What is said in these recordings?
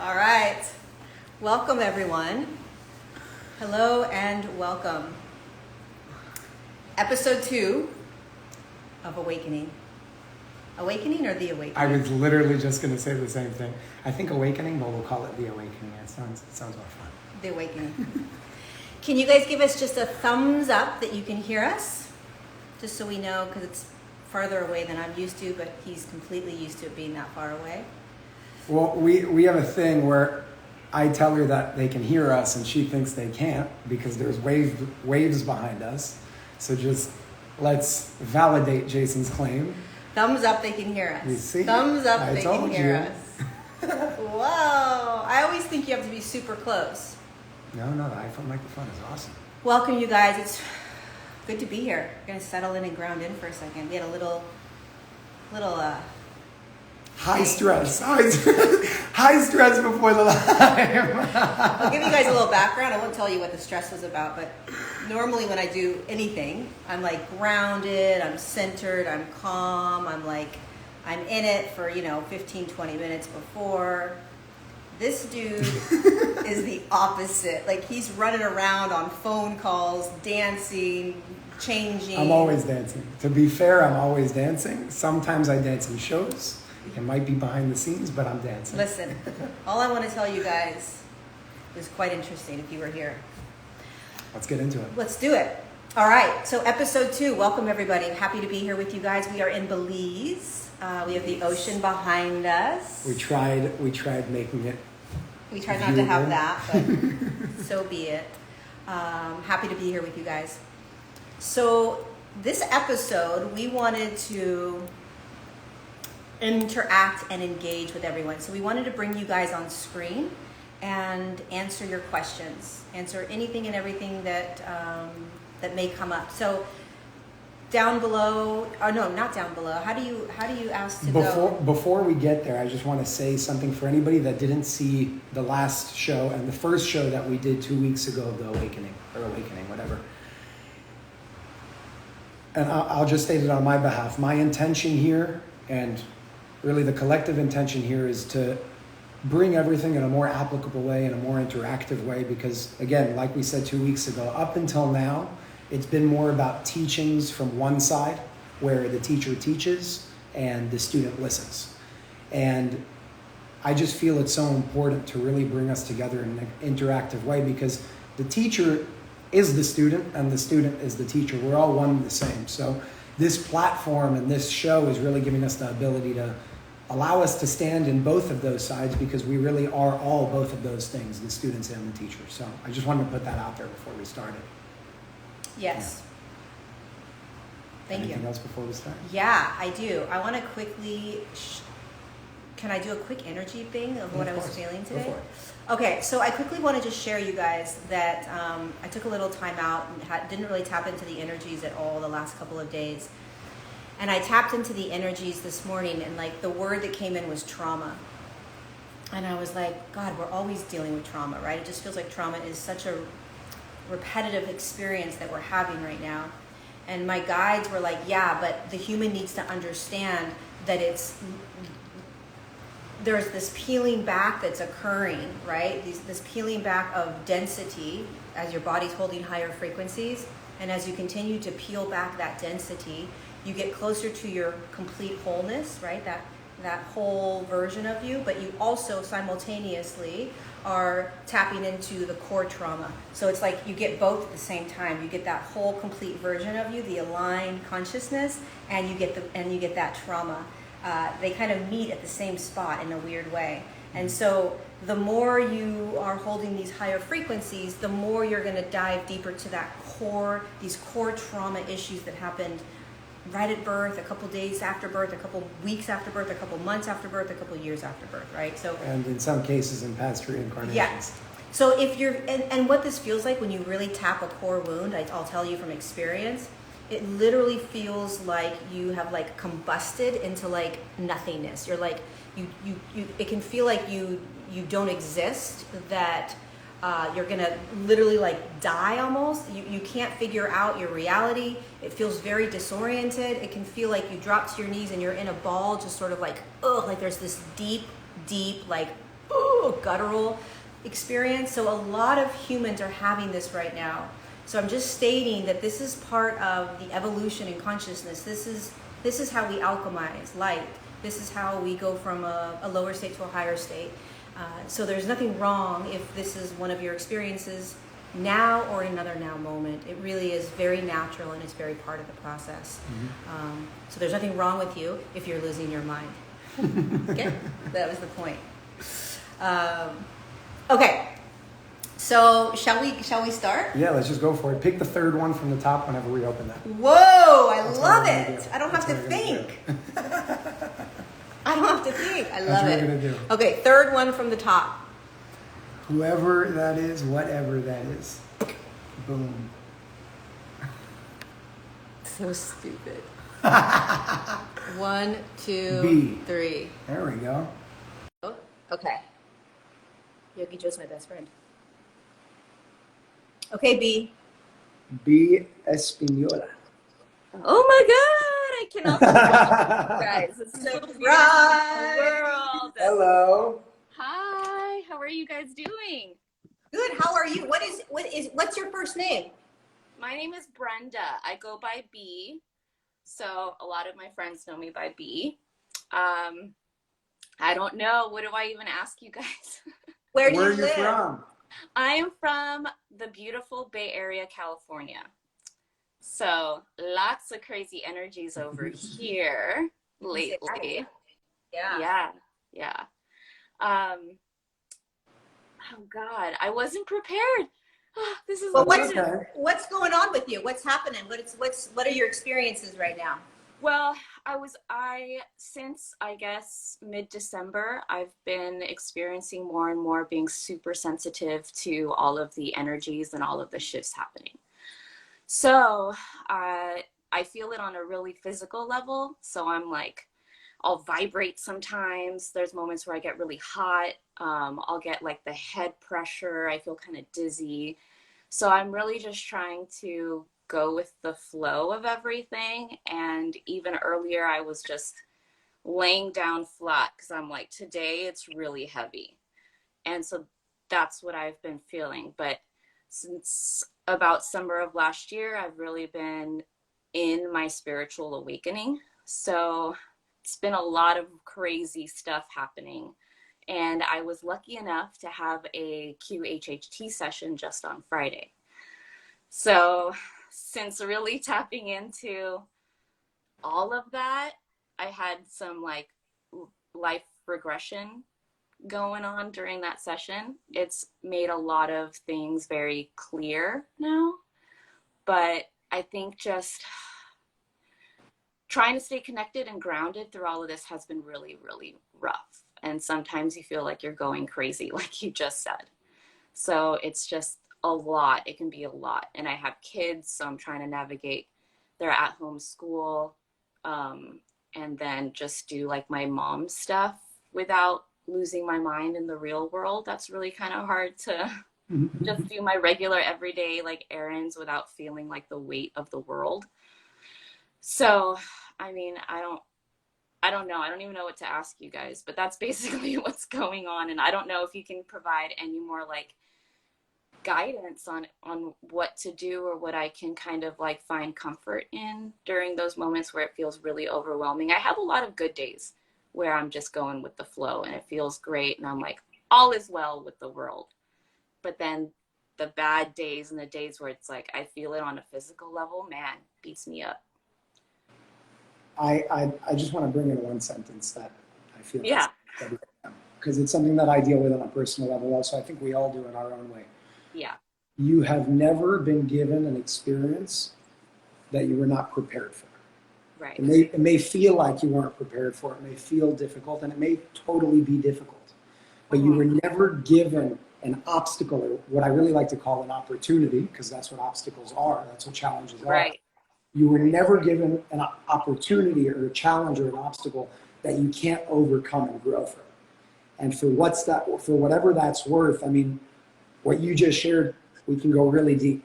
All right. Welcome, everyone. Hello and welcome. Episode 2 of Awakening. Awakening or The Awakening? I was literally just going to say the same thing. I think Awakening, but we'll call it The Awakening. It sounds more fun. The Awakening. Can you guys give us just a thumbs up that you can hear us? Just so we know, because it's farther away than I'm used to, but he's completely used to it being that far away. Well, we have a thing where I tell her that they can hear us and she thinks they can't because there's waves behind us. So just let's validate Jason's claim. Thumbs up, they can hear us. You see? Thumbs up, I they told can hear you. us. Whoa. I always think you have to be super close. No, the iPhone microphone is awesome. Welcome, you guys. It's good to be here. We're going to settle in and ground in for a second. We had a little high stress. High stress before the live. I'll give you guys a little background. I won't tell you what the stress was about, but normally when I do anything, I'm like grounded, I'm centered, I'm calm, I'm in it for, 15, 20 minutes before. This dude is the opposite. Like, he's running around on phone calls, dancing, changing. I'm always dancing. To be fair, I'm always dancing. Sometimes I dance in shows. It might be behind the scenes, but I'm dancing. Listen, all I want to tell you guys is quite interesting if you were here. Let's get into it. Let's do it. All right, so episode 2. Welcome, everybody. I'm happy to be here with you guys. We are in Belize. We have the ocean behind us. We tried making it. We tried not to have that, but so be it. Happy to be here with you guys. So this episode, we wanted to interact and engage with everyone. So we wanted to bring you guys on screen and answer your questions, answer anything and everything that that may come up. So down below, oh no, not down below. How do you ask to go? Before we get there, I just want to say something for anybody that didn't see the last show and the first show that we did 2 weeks ago, the Awakening, whatever. And I'll just state it on my behalf. My intention here, and really the collective intention here, is to bring everything in a more applicable way, in a more interactive way, because again, like we said 2 weeks ago, up until now, it's been more about teachings from one side, where the teacher teaches and the student listens. And I just feel it's so important to really bring us together in an interactive way, because the teacher is the student and the student is the teacher. We're all one and the same. So this platform and this show is really giving us the ability to allow us to stand in both of those sides, because we really are all both of those things, the students and the teachers. So I just wanted to put that out there before we started. Yes. Yeah. Thank you. Anything else before we start? Yeah, I do. I want to quickly, can I do a quick energy thing of what I was feeling today? Go for it. Okay, so I quickly want to just share you guys that I took a little time out and didn't really tap into the energies at all the last couple of days. And I tapped into the energies this morning, and the word that came in was trauma. And I was like, God, we're always dealing with trauma, right? It just feels like trauma is such a repetitive experience that we're having right now. And my guides were like, yeah, but the human needs to understand that there's this peeling back that's occurring, right? This peeling back of density as your body's holding higher frequencies. And as you continue to peel back that density, you get closer to your complete wholeness, right? That whole version of you, but you also simultaneously are tapping into the core trauma. So it's like you get both at the same time. You get that whole complete version of you, the aligned consciousness, and you get that trauma. They kind of meet at the same spot in a weird way. And so the more you are holding these higher frequencies, the more you're going to dive deeper to these core trauma issues that happened right at birth, a couple days after birth, a couple weeks after birth, a couple months after birth, a couple years after birth, right? So, and in some cases in past reincarnations. Yeah. So if you're, and what this feels like when you really tap a core wound, I'll tell you from experience, it literally feels like you have combusted into nothingness. You're it can feel like you don't exist, that you're gonna literally die almost. You can't figure out your reality. It feels very disoriented. It can feel like you drop to your knees and you're in a ball, just sort of like there's this deep deep, like, ooh, guttural experience. So a lot of humans are having this right now. So I'm just stating that this is part of the evolution in consciousness. This is how we alchemize light. This is how we go from a lower state to a higher state. So there's nothing wrong if this is one of your experiences now or another now moment. It really is very natural and it's very part of the process. So there's nothing wrong with you if you're losing your mind. Okay, that was the point. Okay, so shall we start? Yeah, let's just go for it. Pick the third one from the top whenever we open that. Whoa, That's love what we're gonna it. do. I don't have That's to what we're gonna think. I don't have to think. I That's love what it. we're gonna do. Okay, third one from the top. Whoever that is, whatever that is. Boom. So stupid. 1, 2, B. 3. There we go. Okay. Yogi Joe's my best friend. Okay, B. B. Espinola. Oh my God! I cannot believe it, guys. It's so beautiful world. Hello. Hi, how are you guys doing? Good. How are you? What's your first name? My name is Brenda. I go by B. So a lot of my friends know me by B. I don't know. What do I even ask you guys? Where do Where are you you live? from? I'm from the beautiful Bay Area, California. So lots of crazy energies over here lately. Yeah. Yeah. Oh God, I wasn't prepared. This is But weird. what's going on with you? What's happening? What are your experiences right now? Well, since I guess mid-December, I've been experiencing more and more being super sensitive to all of the energies and all of the shifts happening. So I feel it on a really physical level. So I'm like, I'll vibrate sometimes. There's moments where I get really hot. I'll get like the head pressure. I feel kind of dizzy. So I'm really just trying to go with the flow of everything. And even earlier, I was just laying down flat because I'm like, today it's really heavy. And so that's what I've been feeling. But since about summer of last year, I've really been in my spiritual awakening. So it's been a lot of crazy stuff happening. And I was lucky enough to have a QHHT session just on Friday. So since really tapping into all of that, I had some like life regression going on during that session. It's made a lot of things very clear now, but I think just trying to stay connected and grounded through all of this has been really, really rough. And sometimes you feel like you're going crazy, like you just said. So it's just a lot. It can be a lot. And I have kids, so I'm trying to navigate their at-home school, and then just do like my mom stuff without losing my mind in the real world. That's really kind of hard to just do my regular everyday like errands without feeling like the weight of the world. So, I mean, I don't know. I don't even know what to ask you guys, but that's basically what's going on. And I don't know if you can provide any more like guidance on what to do or what I can kind of like find comfort in during those moments where it feels really overwhelming. I have a lot of good days where I'm just going with the flow and it feels great. And I'm like, all is well with the world. But then the bad days and the days where it's like, I feel it on a physical level, man, beats me up. I just want to bring in one sentence that I feel because it's something that I deal with on a personal level also. I think we all do in our own way. Yeah. You have never been given an experience that you were not prepared for. Right. It may feel like you weren't prepared for it. It may feel difficult, and it may totally be difficult. But you were never given an obstacle, or what I really like to call an opportunity, because that's what obstacles are. That's what challenges are. Right. You were never given an opportunity or a challenge or an obstacle that you can't overcome and grow from. And for whatever that's worth, I mean, what you just shared, we can go really deep.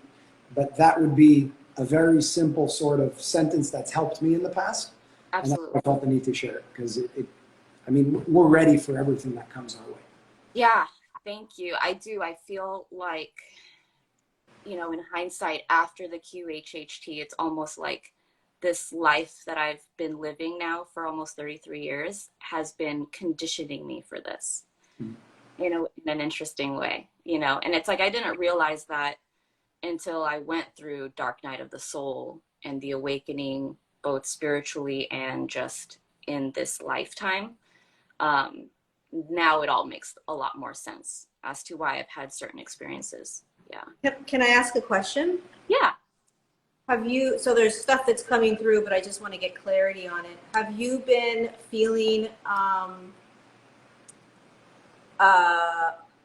But that would be a very simple sort of sentence that's helped me in the past. Absolutely. And I felt the need to share it because I mean, we're ready for everything that comes our way. Yeah, thank you. I do. I feel like, you know, in hindsight, after the QHHT, it's almost like this life that I've been living now for almost 33 years has been conditioning me for this, you know, in an interesting way, you know. And it's like I didn't realize that until I went through Dark Night of the Soul and the awakening, both spiritually and just in this lifetime. Now it all makes a lot more sense as to why I've had certain experiences. Yeah. Can I ask a question? Yeah. Have you, so there's stuff that's coming through, but I just want to get clarity on it. Have you been feeling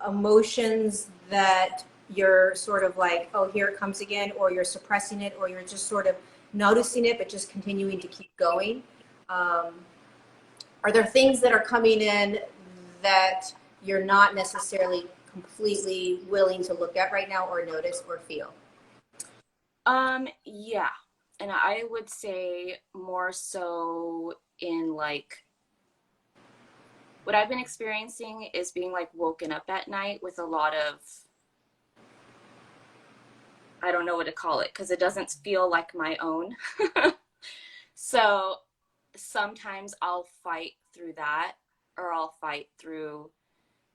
emotions that you're sort of like, oh, here it comes again, or you're suppressing it, or you're just sort of noticing it, but just continuing to keep going? Are there things that are coming in that you're not necessarily completely willing to look at right now or notice or feel? Yeah. And I would say more so in like what I've been experiencing is being like woken up at night with a lot of, I don't know what to call it because it doesn't feel like my own. So sometimes I'll fight through that, or I'll fight through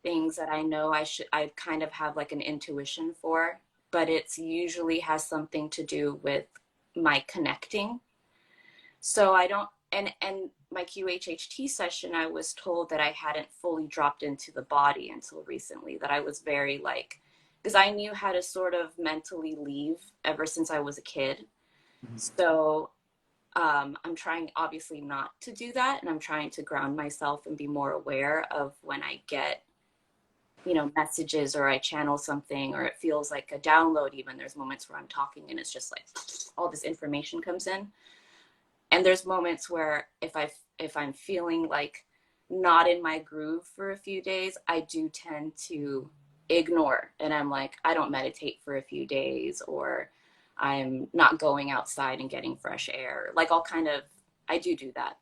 things that I know I kind of have like an intuition for, but it's usually has something to do with my connecting. So I don't, and my QHHT session, I was told that I hadn't fully dropped into the body until recently, that I was very like, because I knew how to sort of mentally leave ever since I was a kid. So I'm trying obviously not to do that, and I'm trying to ground myself and be more aware of when I get, you know, messages or I channel something or it feels like a download. Even there's moments where I'm talking and it's just like all this information comes in. And there's moments where if I'm feeling like not in my groove for a few days, I do tend to ignore, and I'm like, I don't meditate for a few days, or I'm not going outside and getting fresh air. Like I do that.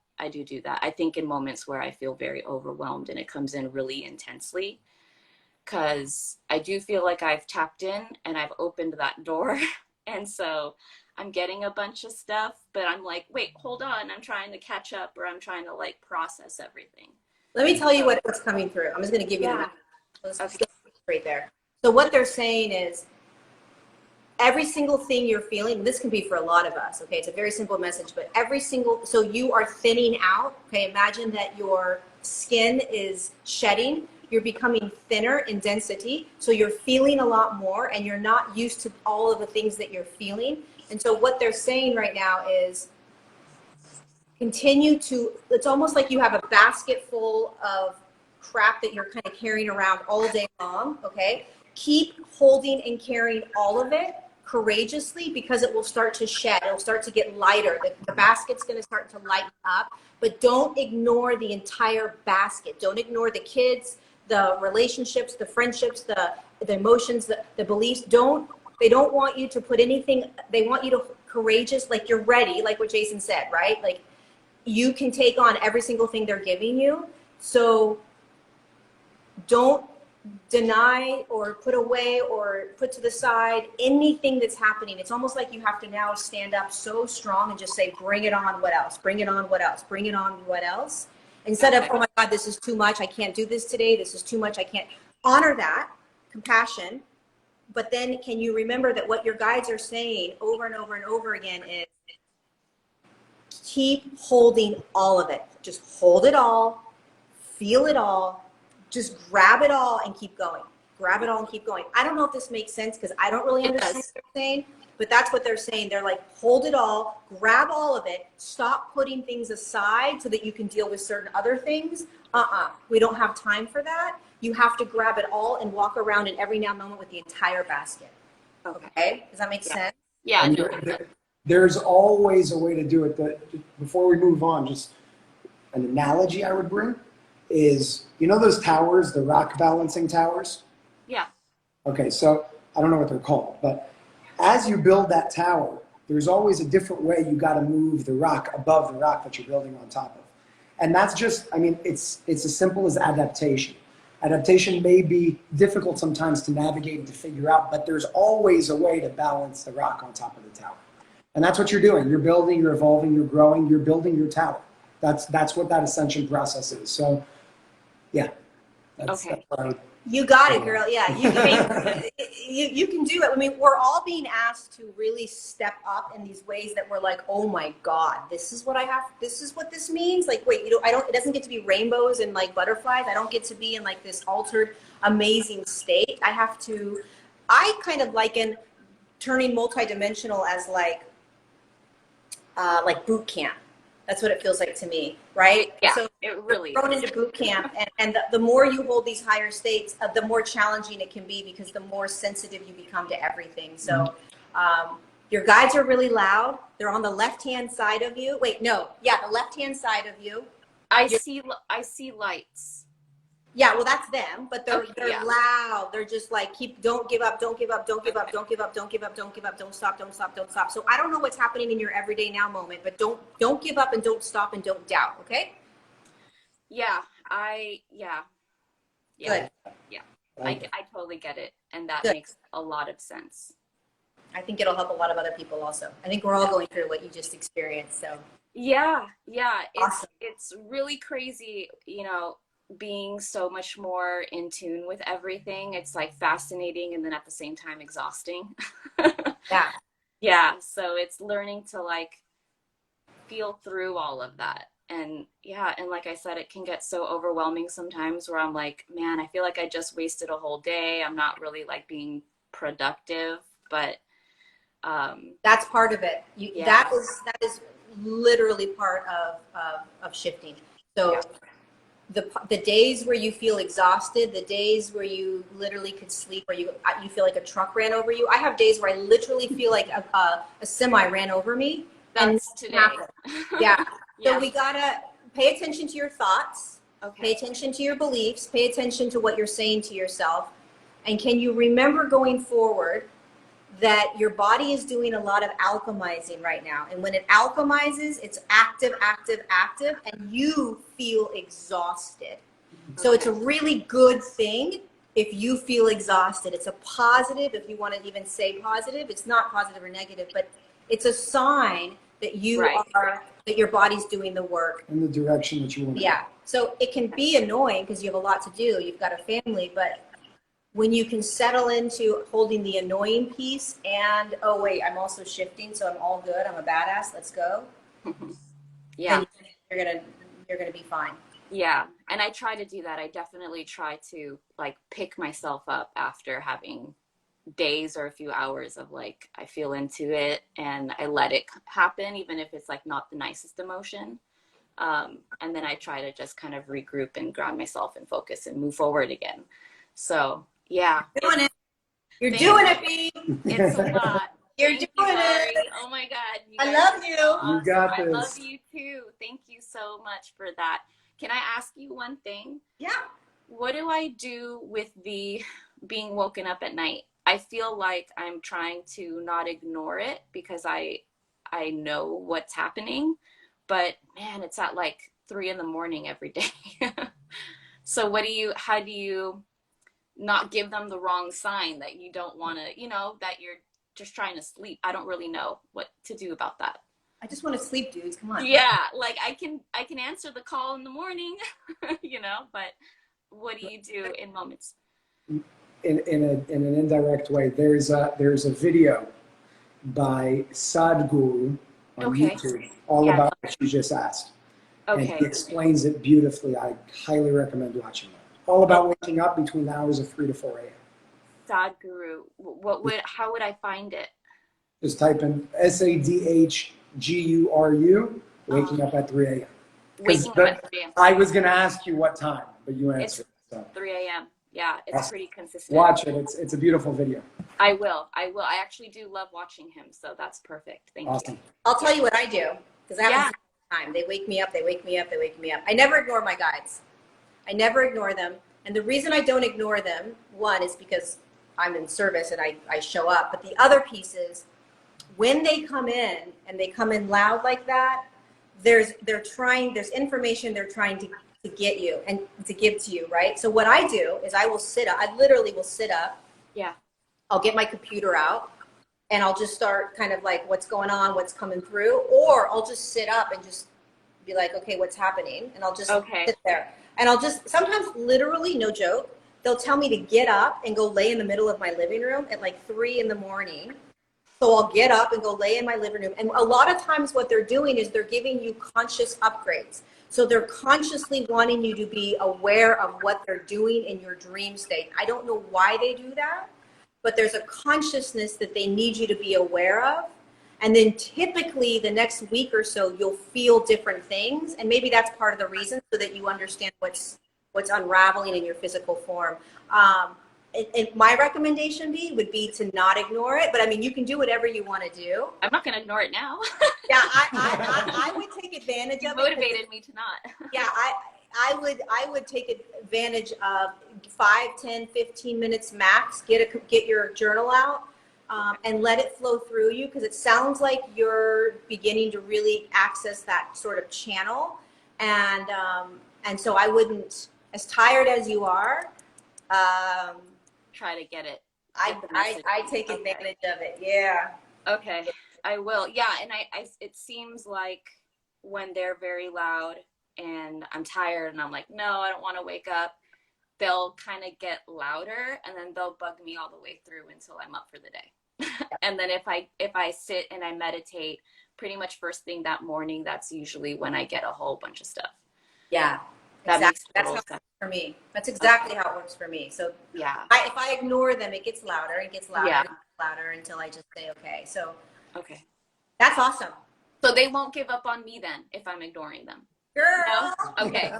I think in moments where I feel very overwhelmed and it comes in really intensely, because I do feel like I've tapped in and I've opened that door. And so I'm getting a bunch of stuff, but I'm like, wait, hold on. I'm trying to catch up, or I'm trying to like process everything. Let me tell you what's coming through. I'm just going to give you the let's Okay. right there. So what they're saying is every single thing you're feeling, this can be for a lot of us, okay? It's a very simple message, but so you are thinning out, okay? Imagine that your skin is shedding. You're becoming thinner in density, so you're feeling a lot more, and you're not used to all of the things that you're feeling. And so what they're saying right now is continue to, it's almost like you have a basket full of crap that you're kind of carrying around all day long, okay? Keep holding and carrying all of it courageously, because it will start to shed. It'll start to get lighter. The basket's going to start to lighten up, but don't ignore the entire basket. Don't ignore the kids, the relationships, the friendships, the emotions, the beliefs. They don't want you to put anything, they want you to courageous, like you're ready, like what Jason said, right? Like you can take on every single thing they're giving you. So don't deny or put away or put to the side anything that's happening. It's almost like you have to now stand up so strong and just say, bring it on, what else? Bring it on, what else? Bring it on, what else? Instead of, oh my God, this is too much. I can't do this today. This is too much. I can't. Honor that, compassion. But then can you remember that what your guides are saying over and over and over again is keep holding all of it. Just hold it all, feel it all, just grab it all and keep going. Grab it all and keep going. I don't know if this makes sense because I don't really understand what they're saying, but that's what they're saying. They're like, hold it all, grab all of it, stop putting things aside so that you can deal with certain other things. We don't have time for that. You have to grab it all and walk around in every now and moment with the entire basket. Okay? Does that make sense? Yeah. And No. there's always a way to do it. Before we move on, just an analogy I would bring is, you know those towers, the rock balancing towers? Yeah. Okay, so I don't know what they're called, but as you build that tower, there's always a different way you got to move the rock above the rock that you're building on top of. And that's just, I mean, it's as simple as adaptation. Adaptation may be difficult sometimes to navigate and to figure out, but there's always a way to balance the rock on top of the tower. And that's what you're doing. You're building, you're evolving, you're growing, you're building your tower. That's what that ascension process is. So, yeah. That's You got it, girl. Yeah, you can do it. I mean, we're all being asked to really step up in these ways that we're like, oh my God, this is what I have. This is what this means. Like, wait, it doesn't get to be rainbows and like butterflies. I don't get to be in like this altered, amazing state. I kind of liken turning multidimensional as like boot camp. That's what it feels like to me, right? Yeah, so it really thrown into boot camp, and the more you hold these higher states, the more challenging it can be because the more sensitive you become to everything. So your guides are really loud. They're on the left-hand side of you. Wait, no. Yeah, the left-hand side of you. I see lights. Yeah, well, that's them, but they're yeah. loud. They're just like, don't give up, don't give up, don't give up, don't give up, don't give up, don't give up, don't stop, don't stop, don't stop. So I don't know what's happening in your everyday now moment, but don't give up and don't stop and don't doubt, okay? Yeah, Good. Yeah, I totally get it, and that Good. makes a lot of sense. I think it'll help a lot of other people also. I think we're all going through what you just experienced, so. Yeah, Awesome. it's really crazy, being so much more in tune with everything. It's like fascinating and then at the same time exhausting. Yeah. Yeah, so it's learning to like feel through all of that. And yeah, and like I said, it can get so overwhelming sometimes where I'm like, man, I feel like I just wasted a whole day. I'm not really like being productive, but that's part of it. That is literally part of shifting. So the days where you feel exhausted, the days where you literally could sleep, or you feel like a truck ran over you. I have days where I literally feel like a semi ran over me. That's today. Yeah. So we gotta pay attention to your thoughts. Okay. Pay attention to your beliefs. Pay attention to what you're saying to yourself. And can you remember going forward that your body is doing a lot of alchemizing right now? And when it alchemizes, it's active, active, active, and you feel exhausted. So it's a really good thing if you feel exhausted. It's a positive, if you want to even say positive. It's not positive or negative, but it's a sign that that your body's doing the work. In the direction that you want to. Yeah. So it can be annoying because you have a lot to do. You've got a family, but when you can settle into holding the annoying piece and, oh wait, I'm also shifting, so I'm all good. I'm a badass. Let's go. Yeah. Then you're gonna be fine. Yeah. And I try to do that. I definitely try to like pick myself up after having days or a few hours of like, I feel into it and I let it happen, even if it's like not the nicest emotion. And then I try to just kind of regroup and ground myself and focus and move forward again. So yeah. You're doing it, B. It's a lot. You're doing it. Oh my God. I love you. Awesome. You got this. I love you too. Thank you so much for that. Can I ask you one thing? Yeah. What do I do with the being woken up at night? I feel like I'm trying to not ignore it because I know what's happening, but man, it's at like 3 a.m. every day. So how do you not give them the wrong sign that you don't want to, that you're just trying to sleep? I don't really know what to do about that. I just want to sleep, dudes. Come on. Yeah, like I can answer the call in the morning, but what do you do in moments? In an indirect way, there's a video by Sadhguru on YouTube all about what you just asked. Okay. And he explains it beautifully. I highly recommend watching it. All about waking up between the hours of 3 to 4 a.m. Sadhguru. How would I find it? Just type in SADHGURU, waking up at 3 a.m. Waking up at 3 a.m. I was going to ask you what time, but you answered. It's 3 a.m. Yeah, it's pretty consistent. Watch it. It's a beautiful video. I will. I actually do love watching him, so that's perfect. Thank you. I'll tell you what I do, because I have time. They wake me up, they wake me up, they wake me up. I never ignore my guides. I never ignore them. And the reason I don't ignore them, one, is because I'm in service and I show up. But the other piece is when they come in and they come in loud like that, there's information they're trying to get you and to give to you, right? So what I do is I literally will sit up. Yeah. I'll get my computer out and I'll just start kind of like what's going on, what's coming through, or I'll just sit up and just be like, okay, what's happening? And I'll just sit there. And I'll just, sometimes literally, no joke, they'll tell me to get up and go lay in the middle of my living room at like 3 a.m. So I'll get up and go lay in my living room. And a lot of times what they're doing is they're giving you conscious upgrades. So they're consciously wanting you to be aware of what they're doing in your dream state. I don't know why they do that, but there's a consciousness that they need you to be aware of. And then typically the next week or so, you'll feel different things. And maybe that's part of the reason, so that you understand what's unraveling in your physical form. And my recommendation would be to not ignore it. But I mean, you can do whatever you want to do. I'm not going to ignore it now. Yeah, I would take advantage of it. You motivated me to not. Yeah, I would take advantage of 5, 10, 15 minutes max. Get your journal out and let it flow through you, because it sounds like you're beginning to really access that sort of channel. And so I wouldn't, as tired as you are, try to get it. I take advantage of it. Yeah. Okay, I will. Yeah, and I it seems like when they're very loud and I'm tired and I'm like, no, I don't want to wake up, they'll kind of get louder and then they'll bug me all the way through until I'm up for the day. And then if I sit and I meditate pretty much first thing that morning, that's usually when I get a whole bunch of stuff. Yeah. Exactly. That's how it works for me. That's exactly how it works for me. So yeah, if I ignore them, it gets louder and gets louder and gets louder until I just say, okay. So okay, that's awesome. So they won't give up on me then if I'm ignoring them. Girl. No? Okay.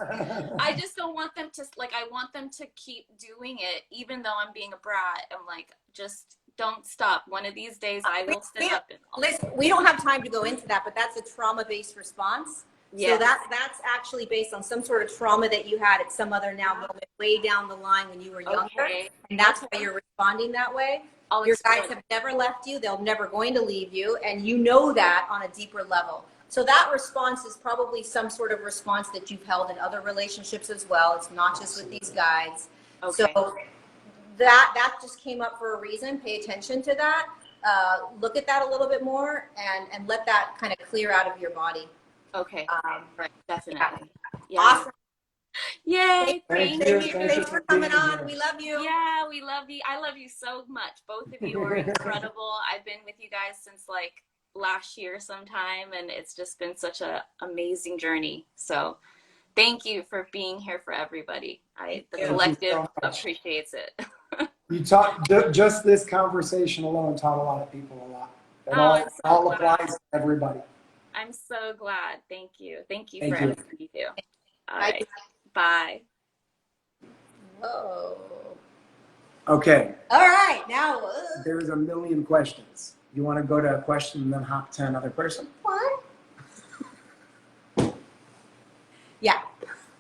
I just don't want them to, like, I want them to keep doing it even though I'm being a brat. I'm like, just don't stop. One of these days I will sit up. Listen, we don't have time to go into that, but that's a trauma-based response. Yeah. So that's actually based on some sort of trauma that you had at some other moment way down the line when you were younger. Okay. And that's why you're responding that way. Your guides have never left you. They're never going to leave you. And you know that on a deeper level. So that response is probably some sort of response that you've held in other relationships as well. It's not just with these guides. Okay. So that just came up for a reason. Pay attention to that. Look at that a little bit more and let that kind of clear out of your body. Okay. Right. Definitely. Yeah. Awesome. Yay. Thank you. Thanks for coming on. We love you. Yeah, we love you. I love you so much. Both of you are incredible. I've been with you guys since like last year sometime, and it's just been such an amazing journey. So thank you for being here for everybody. The collective appreciates it. You taught, just this conversation alone taught a lot of people a lot. It all applies to everybody. I'm so glad. Thank you. Thank you for everything you do. All right. Bye. Whoa. Okay. All right. Now. There's a million questions. You want to go to a question and then hop to another person? What? Yeah.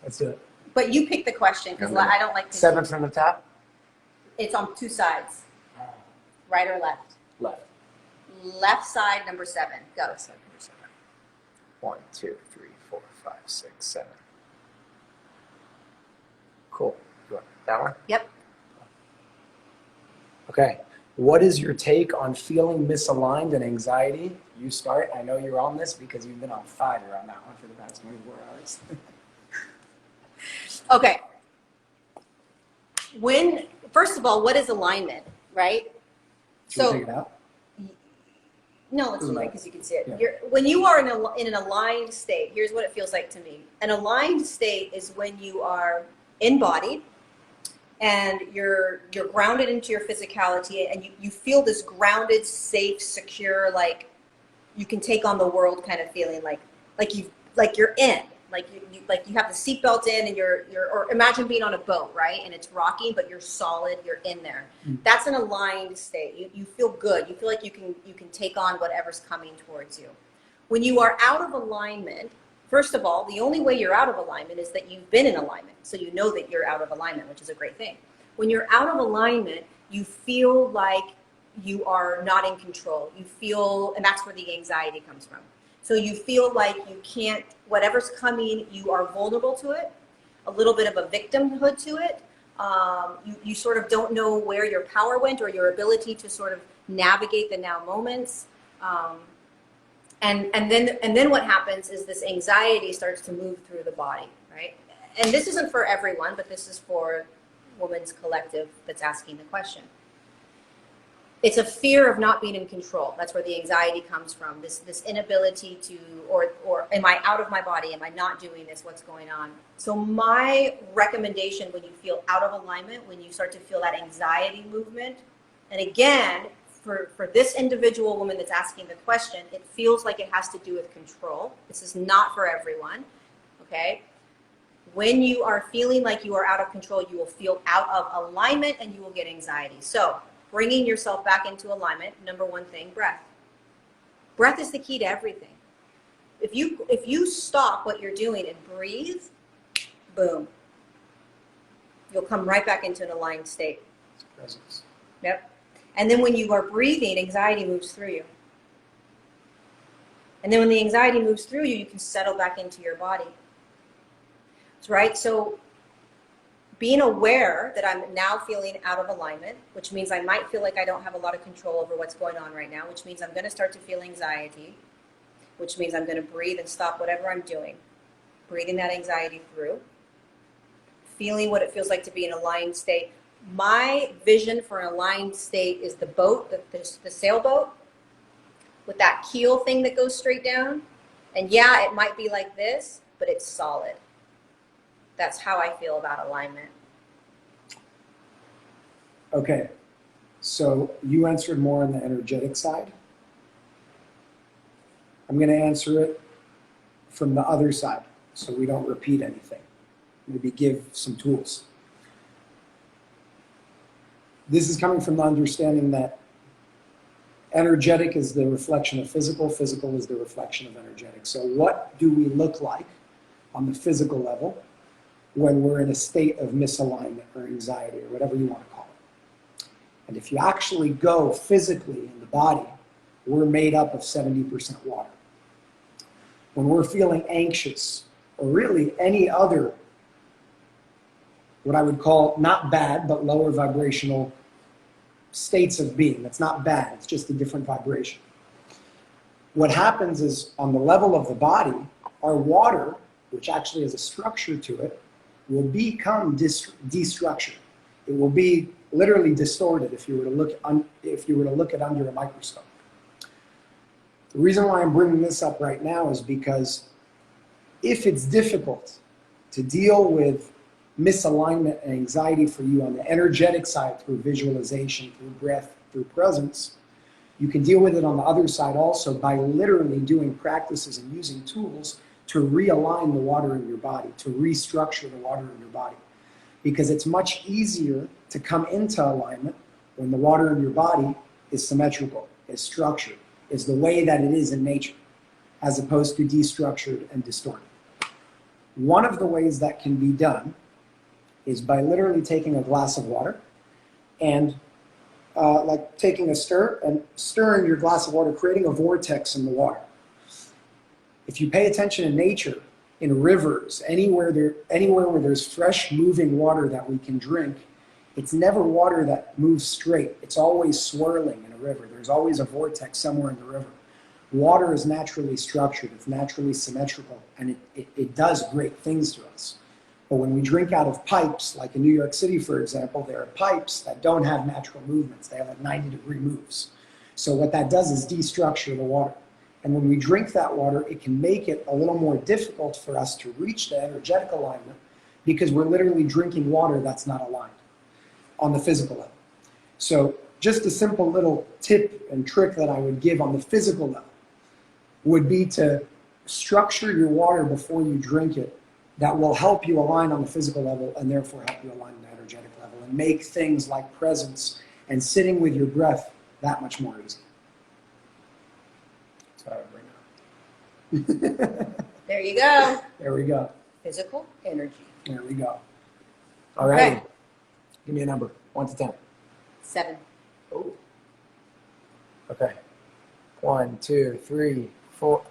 Let's do it. But you pick the question because I don't like to. 7 from the top? It's on 2 sides. Right or left? Left. Left side, number 7. Go. Left side, number 7. 1, 2, 3, 4, 5, 6, 7. Cool. You want that one? Yep. Okay. What is your take on feeling misaligned and anxiety? You start. I know you're on this because you've been on fire on that one for the past 24 hours. Okay. First of all, what is alignment, right? Should we take it out? No, let's do it because you can see it. Yeah. When you are in an aligned state, here's what it feels like to me. An aligned state is when you are embodied and you're grounded into your physicality, and you feel this grounded, safe, secure, like you can take on the world kind of feeling, like you're in, like you have the seatbelt in, and or imagine being on a boat, right? And it's rocking, but you're solid, you're in there. That's an aligned state. You feel good. You feel like you can take on whatever's coming towards you. When you are out of alignment, first of all, the only way you're out of alignment is that you've been in alignment. So you know that you're out of alignment, which is a great thing. When you're out of alignment, you feel like you are not in control. You feel, and that's where the anxiety comes from. So you feel like you can't, whatever's coming, you are vulnerable to it, a little bit of a victimhood to it. You sort of don't know where your power went or your ability to sort of navigate the now moments. And then what happens is this anxiety starts to move through the body, right? And this isn't for everyone, but this is for Women's Collective that's asking the question. It's a fear of not being in control. That's where the anxiety comes from. This inability to, or am I out of my body? Am I not doing this? What's going on? So my recommendation when you feel out of alignment, when you start to feel that anxiety movement, and again, for this individual woman that's asking the question, it feels like it has to do with control. This is not for everyone, okay? When you are feeling like you are out of control, you will feel out of alignment and you will get anxiety. So bringing yourself back into alignment, number one thing, breath. Breath is the key to everything. If you stop what you're doing and breathe, boom, you'll come right back into an aligned state. Presence. Yep. And then when you are breathing, anxiety moves through you. And then when the anxiety moves through you, you can settle back into your body. That's right. So being aware that I'm now feeling out of alignment, which means I might feel like I don't have a lot of control over what's going on right now, which means I'm going to start to feel anxiety, which means I'm going to breathe and stop whatever I'm doing, breathing that anxiety through, feeling what it feels like to be in an aligned state. My vision for an aligned state is the boat, the sailboat, with that keel thing that goes straight down. And yeah, it might be like this, but it's solid. That's how I feel about alignment. Okay, so you answered more on the energetic side. I'm going to answer it from the other side so we don't repeat anything. Maybe give some tools. This is coming from the understanding that energetic is the reflection of physical, physical is the reflection of energetic. So what do we look like on the physical level when we're in a state of misalignment or anxiety or whatever you want to call it? And if you actually go physically in the body, we're made up of 70% water. When we're feeling anxious or really any other, what I would call not bad, but lower vibrational states of being. That's not bad, it's just a different vibration. What happens is on the level of the body, our water, which actually has a structure to it, will become destructured. It will be literally distorted if you were to look at under a microscope. The reason why I'm bringing this up right now is because if it's difficult to deal with misalignment and anxiety for you on the energetic side through visualization, through breath, through presence, you can deal with it on the other side also by literally doing practices and using tools to realign the water in your body, to restructure the water in your body. Because it's much easier to come into alignment when the water in your body is symmetrical, is structured, is the way that it is in nature, as opposed to destructured and distorted. One of the ways that can be done is by literally taking a glass of water and like taking a stir and stirring your glass of water, creating a vortex in the water. If you pay attention in nature, in rivers, anywhere where there's fresh moving water that we can drink, it's never water that moves straight. It's always swirling in a river. There's always a vortex somewhere in the river. Water is naturally structured, it's naturally symmetrical, and it does great things to us. But when we drink out of pipes, like in New York City, for example, there are pipes that don't have natural movements. They have like 90-degree moves. So what that does is destructure the water. And when we drink that water, it can make it a little more difficult for us to reach the energetic alignment because we're literally drinking water that's not aligned on the physical level. So just a simple little tip and trick that I would give on the physical level would be to structure your water before you drink it. That will help you align on the physical level and therefore help you align on the energetic level and make things like presence and sitting with your breath that much more easy. That's what I would bring up. There you go. There we go. Physical energy. There we go. All right. Okay. Give me a number, 1 to 10. 7. Oh. Okay. 1, 2, 3, 4.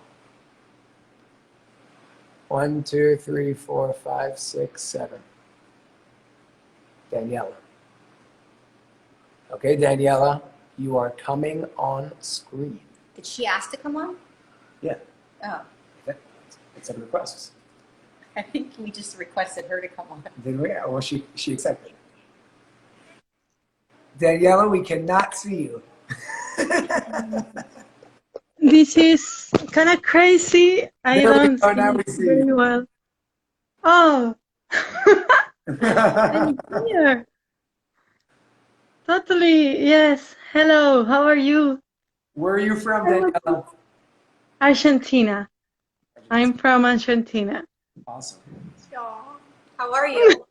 1, 2, 3, 4, 5, 6, 7. Daniela. Okay, Daniela, you are coming on screen. Did she ask to come on? Yeah, Oh, it's a request. I think we just requested her to come on. Did we? Well, she accepted. Daniela, we cannot see you. This is kind of crazy. I There we don't go, now see we see very you. well. Oh, I'm here. Totally, yes. Hello, how are you? Where are you from, Daniela? Argentina. I'm from Argentina. Awesome. How are you?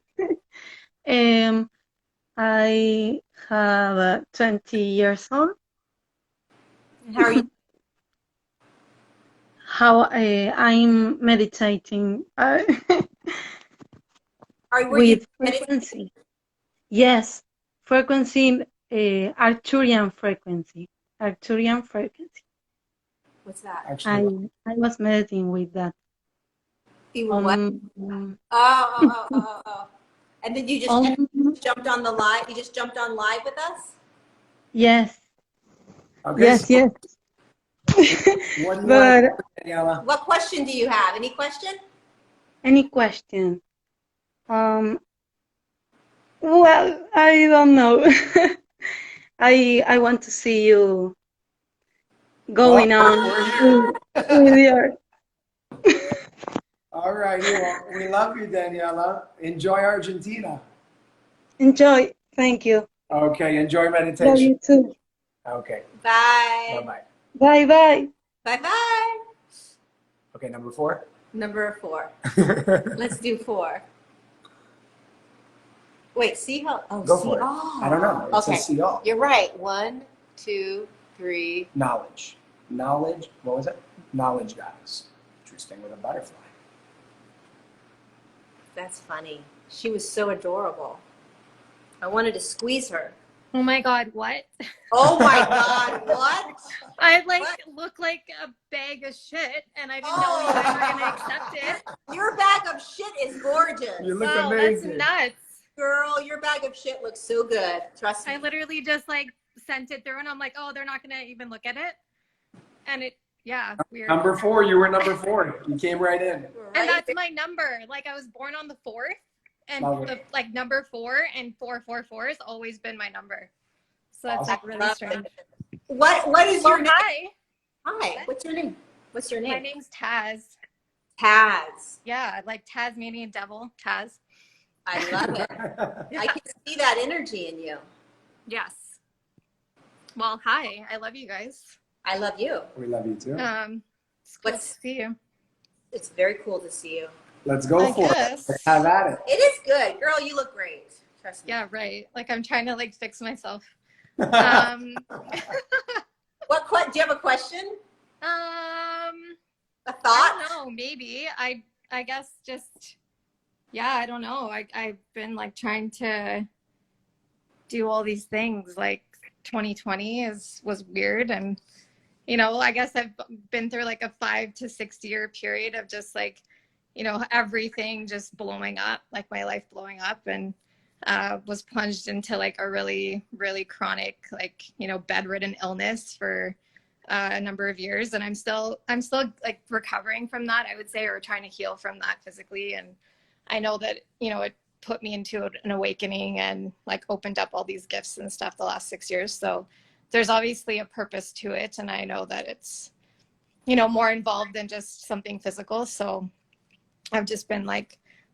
I have 20 years old. How are you? How I'm meditating Were you with frequency. Yes, frequency, Arcturian frequency. Arcturian frequency. What's that? Actually, I was meditating with that. You were what? Oh. And then you just jumped on the live. You just jumped on live with us. Yes. okay, Yes. so Yes. what do you But want, Daniela? What question do you have? Any question? any question? Well, I don't know. I want to see you going on with your. All righty. Well, we love you, Daniela. Enjoy Argentina. Enjoy. Thank you. Okay, enjoy Love meditation. you too. Okay, Bye. bye-bye. Bye bye. Bye. Okay, number 4. Number 4. Let's do 4. Wait, see how? Oh, Go see for it. all. I don't know. It Okay, says see all. you're right. 1, 2, 3. Knowledge. Knowledge. What was it? Knowledge goddess. Interesting, with a butterfly. That's funny. She was so adorable. I wanted to squeeze her. Oh my God, what? Oh my God, what? I What? look like a bag of shit and I didn't know you guys were gonna accept it. Your bag of shit is gorgeous. You look Oh, amazing. that's nuts. Girl, your bag of shit looks so good. Trust me. I literally just sent it through and I'm like, oh, they're not gonna even look at it. And weird. Number 4. You were number 4. You came right in. And that's my number. Like I was born on the 4th and number 4 and 444 has always been my number. So that's like really strange. What is your name? Hi. Hi. What's your name? What's your name? My name's Taz. Taz. Yeah, like Tasmanian devil, Taz. I love it. I can see that energy in you. Yes. Well, hi. I love you guys. I love you. We love you too. It's good to see you. It's very cool to see you. Let's go for it. Let's have at it. It is good. Girl, you look great. Trust me. Yeah, right. Like I'm trying to fix myself. Do you have a question? A thought? I don't know, maybe. I guess just I don't know. I've been trying to do all these things. 2020 was weird, and I guess I've been through a 5 to 6 year period of just everything just blowing up, my life blowing up, and was plunged into a really, really chronic, bedridden illness for a number of years. And I'm still recovering from that, I would say, or trying to heal from that physically. And I know that, it put me into an awakening and opened up all these gifts and stuff the last 6 years. So there's obviously a purpose to it. And I know that it's, more involved than just something physical. So I've just been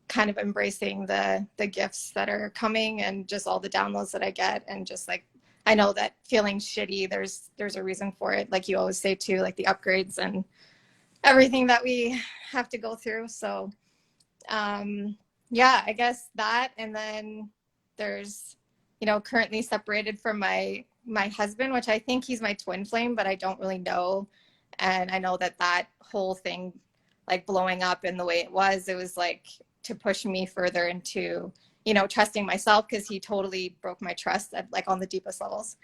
kind of embracing the gifts that are coming and just all the downloads that I get. And just I know that feeling shitty, there's a reason for it. Like you always say too, the upgrades and everything that we have to go through. So I guess that. And then there's, currently separated from my husband, which I think he's my twin flame, but I don't really know. And I know that whole thing, blowing up in the way it was to push me further into, trusting myself, because he totally broke my trust at on the deepest levels.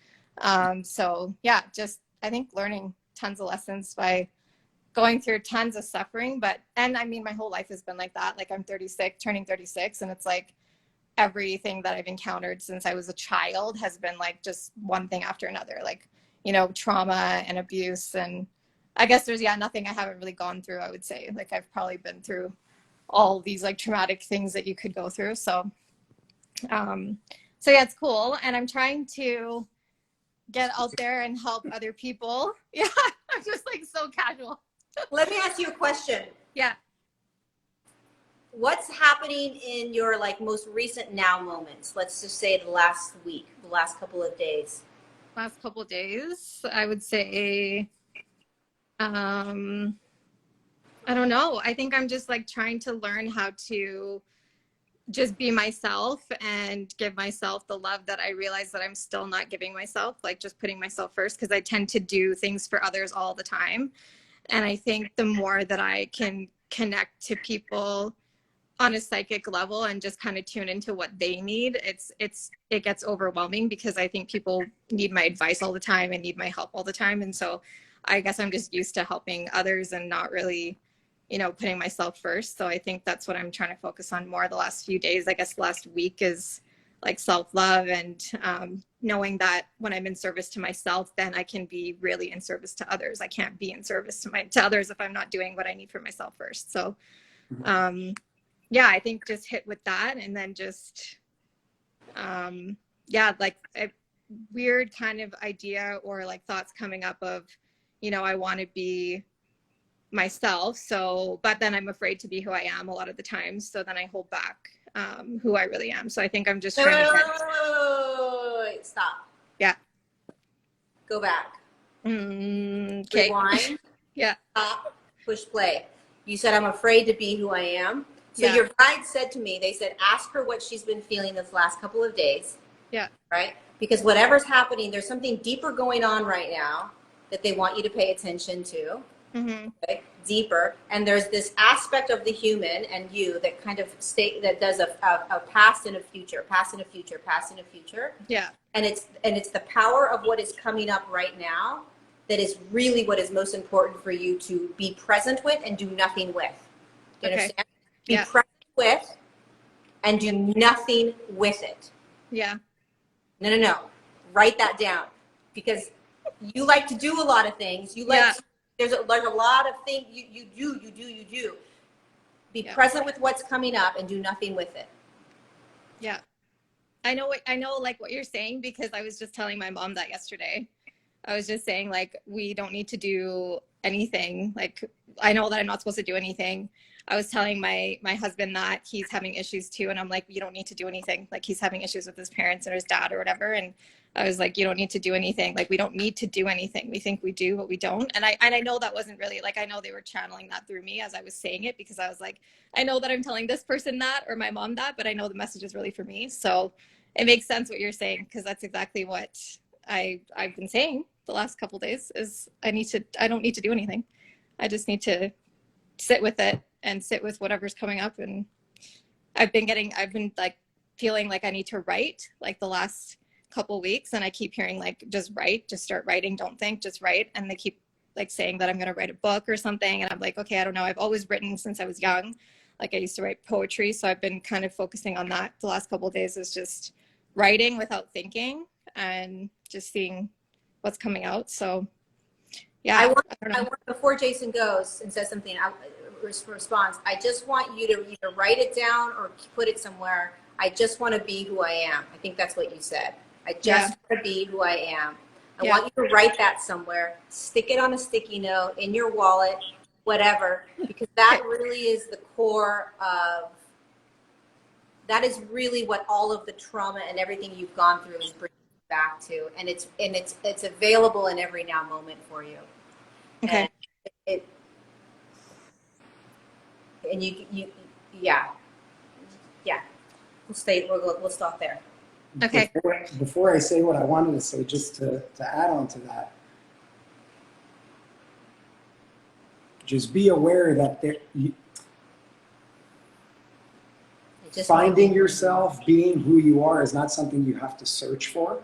So just, I think learning tons of lessons by going through tons of suffering, and I mean, my whole life has been like that. Like I'm 36, turning 36, and it's like everything that I've encountered since I was a child has been like just one thing after another, like, you know, trauma and abuse. And I guess there's, nothing I haven't really gone through, I would say. Like I've probably been through all these like traumatic things that you could go through. So, yeah, it's cool. And I'm trying to get out there and help other people. Yeah, I'm just like so casual. Let me ask you a question. Yeah. What's happening in your like most recent now moments? Let's just say the last week, the last couple of days. Last couple of days, I would say, I don't know. I think I'm just like trying to learn how to just be myself and give myself the love that I realize that I'm still not giving myself, like just putting myself first, because I tend to do things for others all the time. And I think the more that I can connect to people on a psychic level and just kind of tune into what they need, it gets overwhelming, because I think people need my advice all the time and need my help all the time. And so I guess I'm just used to helping others and not really, you know, putting myself first. So I think that's what I'm trying to focus on more the last few days. I guess last week is like self-love and knowing that when I'm in service to myself, then I can be really in service to others. I can't be in service to others if I'm not doing what I need for myself first. So yeah, I think just hit with that, and then just yeah, like a weird kind of idea or like thoughts coming up of, you know, I want to be myself, so but then I'm afraid to be who I am a lot of the times, so then I hold back who I really am. So I think I'm just trying to Wait, stop. Yeah. Go back. Okay. Rewind. Yeah. Stop. Push play. You said I'm afraid to be who I am. So Yeah. your guide said to me, they said, ask her what she's been feeling this last couple of days. Yeah. Right? Because whatever's happening, there's something deeper going on right now that they want you to pay attention to. Mm-hmm. Okay? Deeper. And there's this aspect of the human and you that kind of that does a past and a future, past and a future, past and a future. Yeah. And it's the power of what is coming up right now that is really what is most important for you to be present with and do nothing with. Do you understand? Be present with and do nothing with it. Yeah. No. Write that down, because you like to do a lot of things. You like there's a lot of things you do. Be present with what's coming up and do nothing with it. Yeah. I know like what you're saying, because I was just telling my mom that yesterday. I was just saying, like, we don't need to do anything. Like, I know that I'm not supposed to do anything. I was telling my husband that he's having issues too. And I'm like, you don't need to do anything. Like, he's having issues with his parents or his dad or whatever. And I was like, you don't need to do anything. Like, we don't need to do anything. We think we do, but we don't. And I know that wasn't really, like, I know they were channeling that through me as I was saying it, because I was like, I know that I'm telling this person that or my mom that, but I know the message is really for me. So it makes sense what you're saying, because that's exactly what I've been saying the last couple of days is I don't need to do anything. I just need to sit with it and sit with whatever's coming up. And I've been like feeling like I need to write like the last couple of weeks, and I keep hearing like, just write, just start writing, don't think, just write. And they keep like saying that I'm going to write a book or something. And I'm like, okay, I don't know. I've always written since I was young. Like, I used to write poetry. So I've been kind of focusing on that the last couple of days, is just writing without thinking and just seeing what's coming out. So yeah, I want before Jason goes and says something, response, I just want you to either write it down or put it somewhere. I just want to be who I am. I think that's what you said. I just want to be who I am. I want you to write that somewhere, stick it on a sticky note, in your wallet, whatever, because that really is the core of, that is really what all of the trauma and everything you've gone through is bringing you back to. And it's available in every now moment for you. Okay. And you we'll stop there. Okay. Before I say what I wanted to say, just to add on to that, just be aware that finding yourself, being who you are, is not something you have to search for.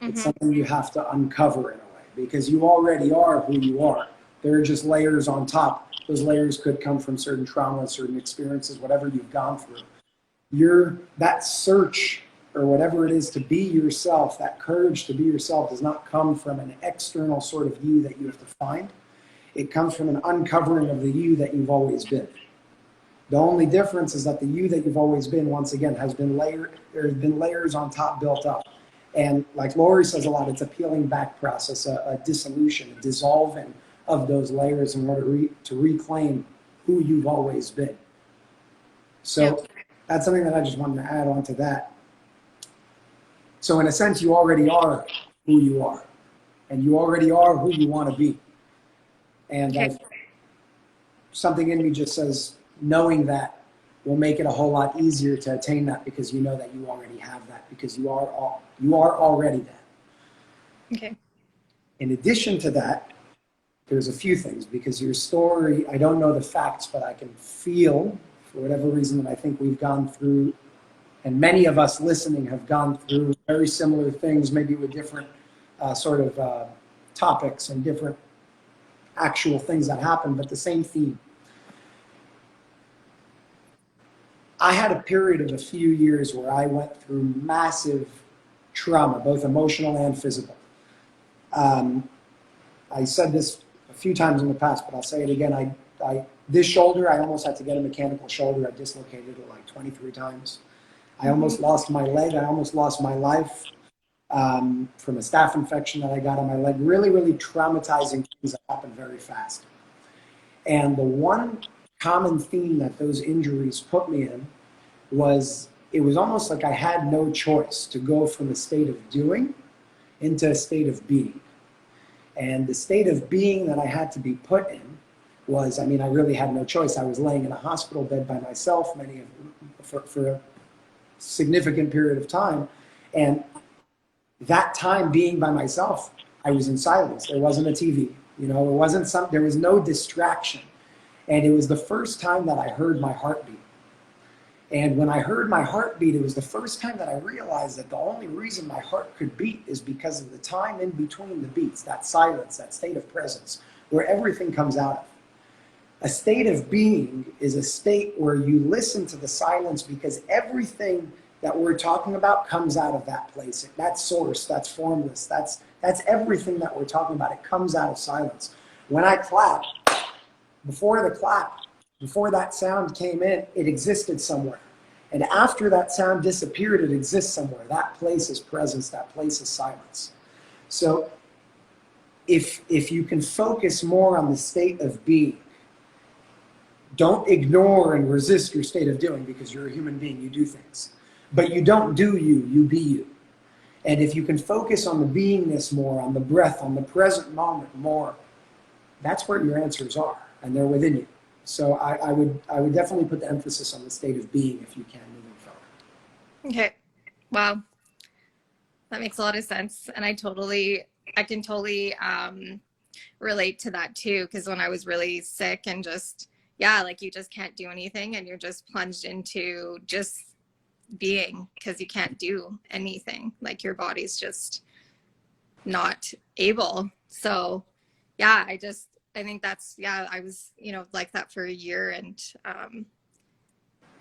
It's something you have to uncover in a way, because you already are who you are. There are just layers on top. Those layers could come from certain traumas, certain experiences, whatever you've gone through. That search or whatever it is to be yourself, that courage to be yourself does not come from an external sort of you that you have to find. It comes from an uncovering of the you that you've always been. The only difference is that the you that you've always been, once again, has been layered. There's been layers on top built up. And like Lori says a lot, it's a peeling back process, a dissolution, a dissolving of those layers in order to reclaim who you've always been. So that's something that I just wanted to add on to that. So in a sense, you already are who you are, and you already are who you want to be. And something in me just says, knowing that will make it a whole lot easier to attain that, because you know that you already have that, because you are already that. Okay. In addition to that, there's a few things, because your story, I don't know the facts, but I can feel, for whatever reason, that I think we've gone through, and many of us listening have gone through very similar things, maybe with different topics and different actual things that happen, but the same theme. I had a period of a few years where I went through massive trauma, both emotional and physical. I said this a few times in the past, but I'll say it again. This shoulder, I almost had to get a mechanical shoulder. I dislocated it like 23 times. I almost lost my leg. I almost lost my life from a staph infection that I got on my leg. Really, really traumatizing things that happened very fast. And the one common theme that those injuries put me in was, it was almost like I had no choice to go from a state of doing into a state of being. And the state of being that I had to be put in was, I really had no choice. I was laying in a hospital bed by myself for a significant period of time. And that time being by myself, I was in silence. There wasn't a TV, there was no distraction. And it was the first time that I heard my heartbeat. And when I heard my heartbeat, it was the first time that I realized that the only reason my heart could beat is because of the time in between the beats, that silence, that state of presence, where everything comes out of. A state of being is a state where you listen to the silence, because everything that we're talking about comes out of that place. That's source, that's formless, that's everything that we're talking about. It comes out of silence. When I clap, before the clap, before that sound came in, it existed somewhere. And after that sound disappeared, it exists somewhere. That place is presence, that place is silence. So if you can focus more on the state of being, don't ignore and resist your state of doing, because you're a human being, you do things. But you don't do you, you be you. And if you can focus on the beingness more, on the breath, on the present moment more, that's where your answers are, and they're within you. So I would definitely put the emphasis on the state of being if you can moving forward. Okay. Wow. That makes a lot of sense. And I can totally relate to that too. Because when I was really sick and just, like you just can't do anything and you're just plunged into just being, because you can't do anything. Like your body's just not able. So I think that's, I was, like that for a year, and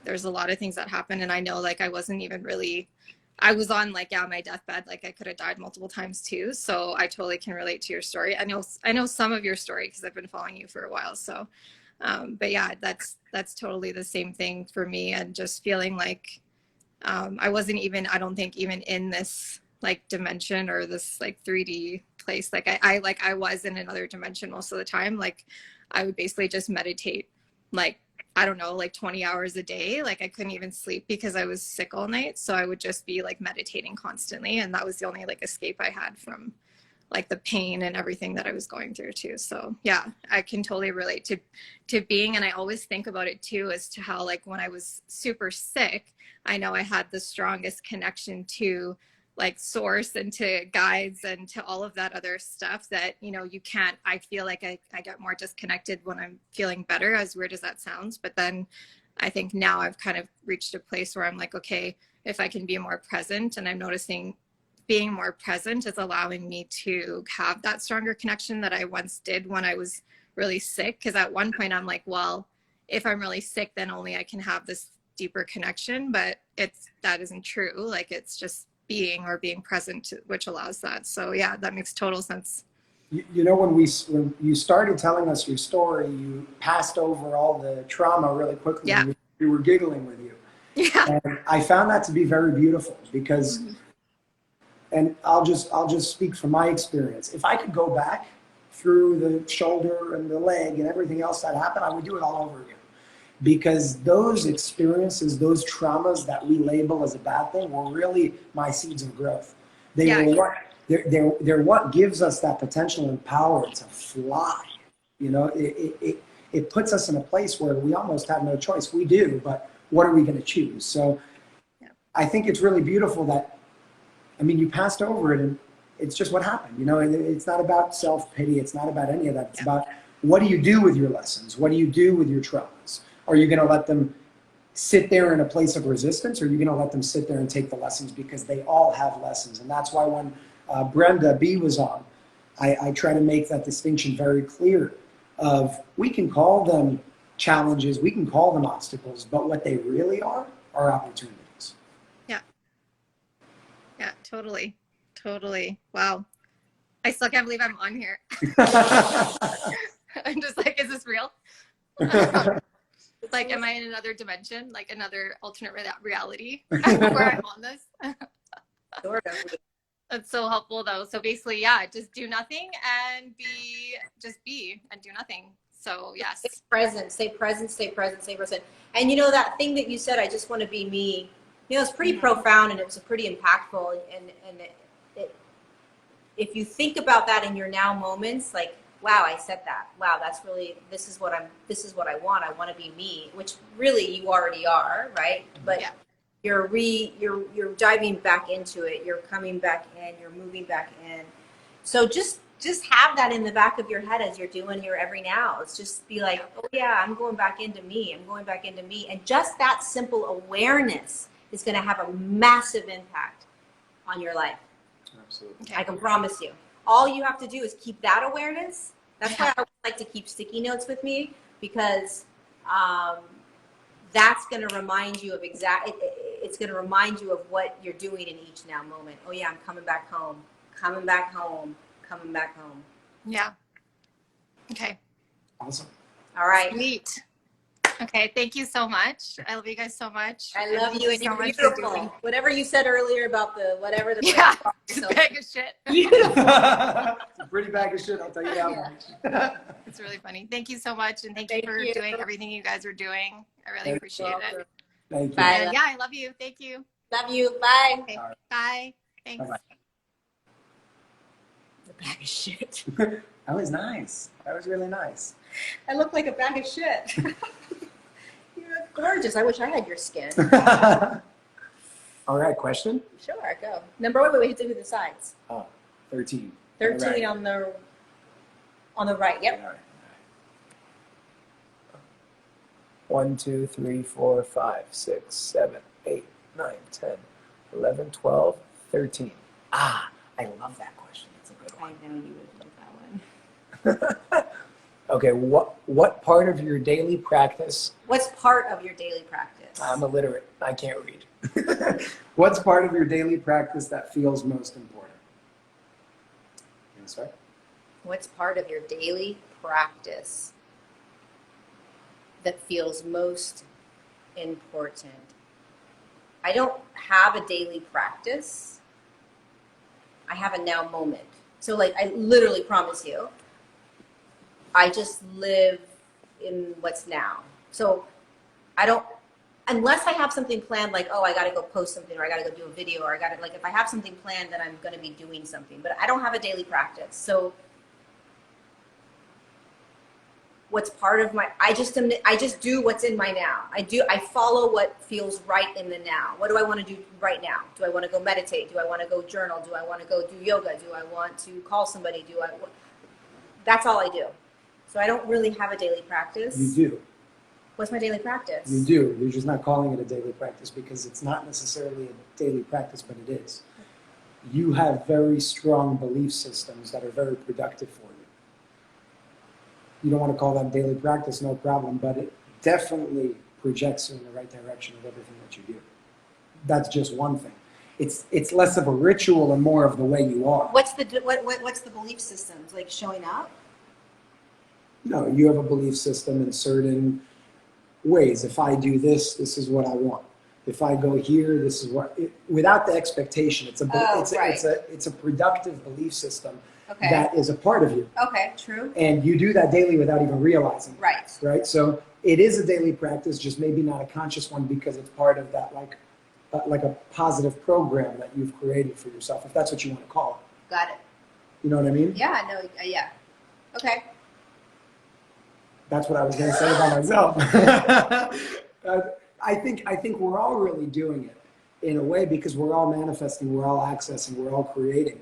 there's a lot of things that happened. And I know, like, I wasn't even really, I was on my deathbed, like I could have died multiple times too. So I totally can relate to your story. I know some of your story because I've been following you for a while. So, but yeah, that's totally the same thing for me. And just feeling like I wasn't even, I don't think even in this like dimension or this like 3D place. Like I was in another dimension most of the time. Like I would basically just meditate, like, I don't know, like 20 hours a day. Like I couldn't even sleep because I was sick all night. So I would just be like meditating constantly. And that was the only like escape I had from like the pain and everything that I was going through too. So yeah, I can totally relate to being. And I always think about it too, as to how like when I was super sick, I know I had the strongest connection to like source and to guides and to all of that other stuff that, you can't, I feel like I get more disconnected when I'm feeling better, as weird as that sounds. But then I think now I've kind of reached a place where I'm like, okay, if I can be more present, and I'm noticing being more present is allowing me to have that stronger connection that I once did when I was really sick. Because at one point I'm like, well, if I'm really sick, then only I can have this deeper connection. But that isn't true. Like, it's just being present, which allows that. So yeah, that makes total sense. You know, when you started telling us your story, you passed over all the trauma really quickly. Yeah. We were giggling with you. Yeah. And I found that to be very beautiful because, and I'll just speak from my experience. If I could go back through the shoulder and the leg and everything else that happened, I would do it all over again. Because those experiences, those traumas that we label as a bad thing were really my seeds of growth. They're what gives us that potential and power to fly. You know, it puts us in a place where we almost have no choice. We do, but what are we going to choose? So I think it's really beautiful that, I mean, you passed over it and it's just what happened. You know, it's not about self-pity. It's not about any of that. It's about, what do you do with your lessons? What do you do with your traumas? Are you going to let them sit there in a place of resistance, or are you going to let them sit there and take the lessons, because they all have lessons? And that's why when Brenda B was on, I try to make that distinction very clear of, we can call them challenges, we can call them obstacles, but what they really are opportunities. Yeah, totally. Wow. I still can't believe I'm on here. I'm just like, is this real? Like, am I in another dimension, like another alternate reality where I'm on this? That's so helpful though. So basically, yeah, just do nothing and be and do nothing. So yes. Stay present, stay present, stay present, stay present. And you know, that thing that you said, I just want to be me, you know, it's pretty profound, and it was pretty impactful. And if you think about that in your now moments, like, wow, I said that. Wow, that's really, this is what I want. I want to be me, which really you already are, right? But you're diving back into it. You're coming back in, you're moving back in. So just have that in the back of your head as you're doing your every now. It's just be like, oh yeah, I'm going back into me. I'm going back into me. And just that simple awareness is going to have a massive impact on your life. Absolutely. I can promise you. All you have to do is keep that awareness. That's why I like to keep sticky notes with me, because that's going to remind you of it's going to remind you of what you're doing in each now moment. Oh yeah, I'm coming back home, coming back home, coming back home. Yeah. Okay. Awesome. All right. Sweet. Okay. Thank you so much. I love you guys so much. I love you, and so you're much beautiful. Whatever you said earlier about the it's a bag of shit. Beautiful. It's a pretty bag of shit, I'll tell you that much. It's really funny. Thank you so much, and thank you for doing everything you guys are doing. I really appreciate it. Thank you. Bye. And yeah, I love you. Thank you. Love you. Bye. Okay. Bye. Thanks. Bye-bye. A bag of shit. That was nice. That was really nice. I look like a bag of shit. You look gorgeous. I wish I had your skin. All right, question? Sure, go. Number one, wait, do the sides. Oh, 13. 13 Right. on the right. Yep. All right. 1, 2, 3, 4, 5, 6, 7, 8, 9, 10, 11, 12, 13. Ah, I love that question. That's a good I one. know you would love that one. Okay, what part of your daily practice? What's part of your daily practice? I'm illiterate. I can't read. What's part of your daily practice that feels most important? You want to start? What's part of your daily practice that feels most important? I don't have a daily practice. I have a now moment. So like, I literally promise you, I just live in what's now. So I don't, unless I have something planned, like, oh, I got to go post something, or I got to go do a video, or I got to, like, if I have something planned, then I'm going to be doing something. But I don't have a daily practice. So what's part of my, I just do what's in my now. I follow what feels right in the now. What do I want to do right now? Do I want to go meditate? Do I want to go journal? Do I want to go do yoga? Do I want to call somebody? That's all I do. So I don't really have a daily practice. You do. What's my daily practice? You do. You're just not calling it a daily practice because it's not necessarily a daily practice, but it is. You have very strong belief systems that are very productive for you. you don't want to call that daily practice, no problem, but it definitely projects you in the right direction of everything that you do. That's just one thing. It's less of a ritual and more of the way you are. What's the belief systems like showing up? No, you have a belief system in certain ways. If I do this, this is what I want. If I go here, this is what. Without the expectation, it's a productive belief system that is a part of you. Okay, true. And you do that daily without even realizing it. Right. Right. So it is a daily practice, just maybe not a conscious one because it's part of that like a positive program that you've created for yourself, if that's what you want to call it. Got it. You know what I mean? Yeah. No. Yeah. Okay. That's what I was going to say about myself. I think we're all really doing it in a way because we're all manifesting, we're all accessing, we're all creating.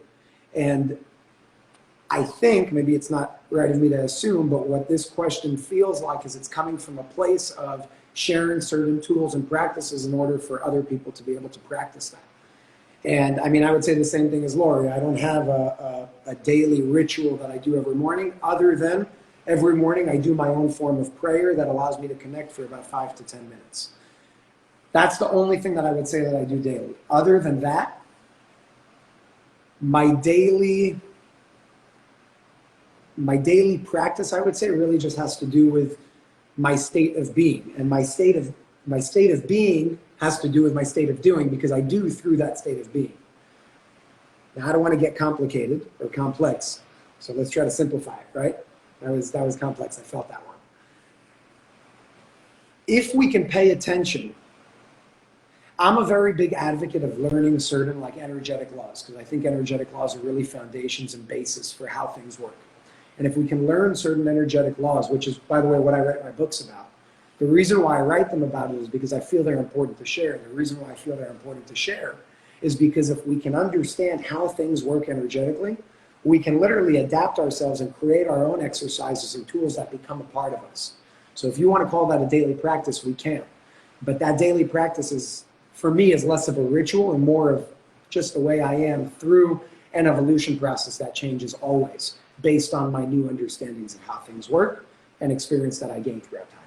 And I think, maybe it's not right of me to assume, but what this question feels like is it's coming from a place of sharing certain tools and practices in order for other people to be able to practice that. And I mean, I would say the same thing as Lori. I don't have a daily ritual that I do every morning, other than every morning I do my own form of prayer that allows me to connect for about 5 to 10 minutes. That's the only thing that I would say that I do daily. Other than that, my daily practice, I would say, really just has to do with my state of being. And my state of being has to do with my state of doing, because I do through that state of being. Now, I don't want to get complicated or complex, so let's try to simplify it, right? That was complex. I felt that one. If we can pay attention, I'm a very big advocate of learning certain like energetic laws, because I think energetic laws are really foundations and basis for how things work. And if we can learn certain energetic laws, which is, by the way, what I write my books about, the reason why I write them about it is because I feel they're important to share. The reason why I feel they're important to share is because if we can understand how things work energetically, we can literally adapt ourselves and create our own exercises and tools that become a part of us. So if you want to call that a daily practice, we can. But that daily practice is, for me, is less of a ritual and more of just the way I am through an evolution process that changes always based on my new understandings of how things work and experience that I gain throughout time.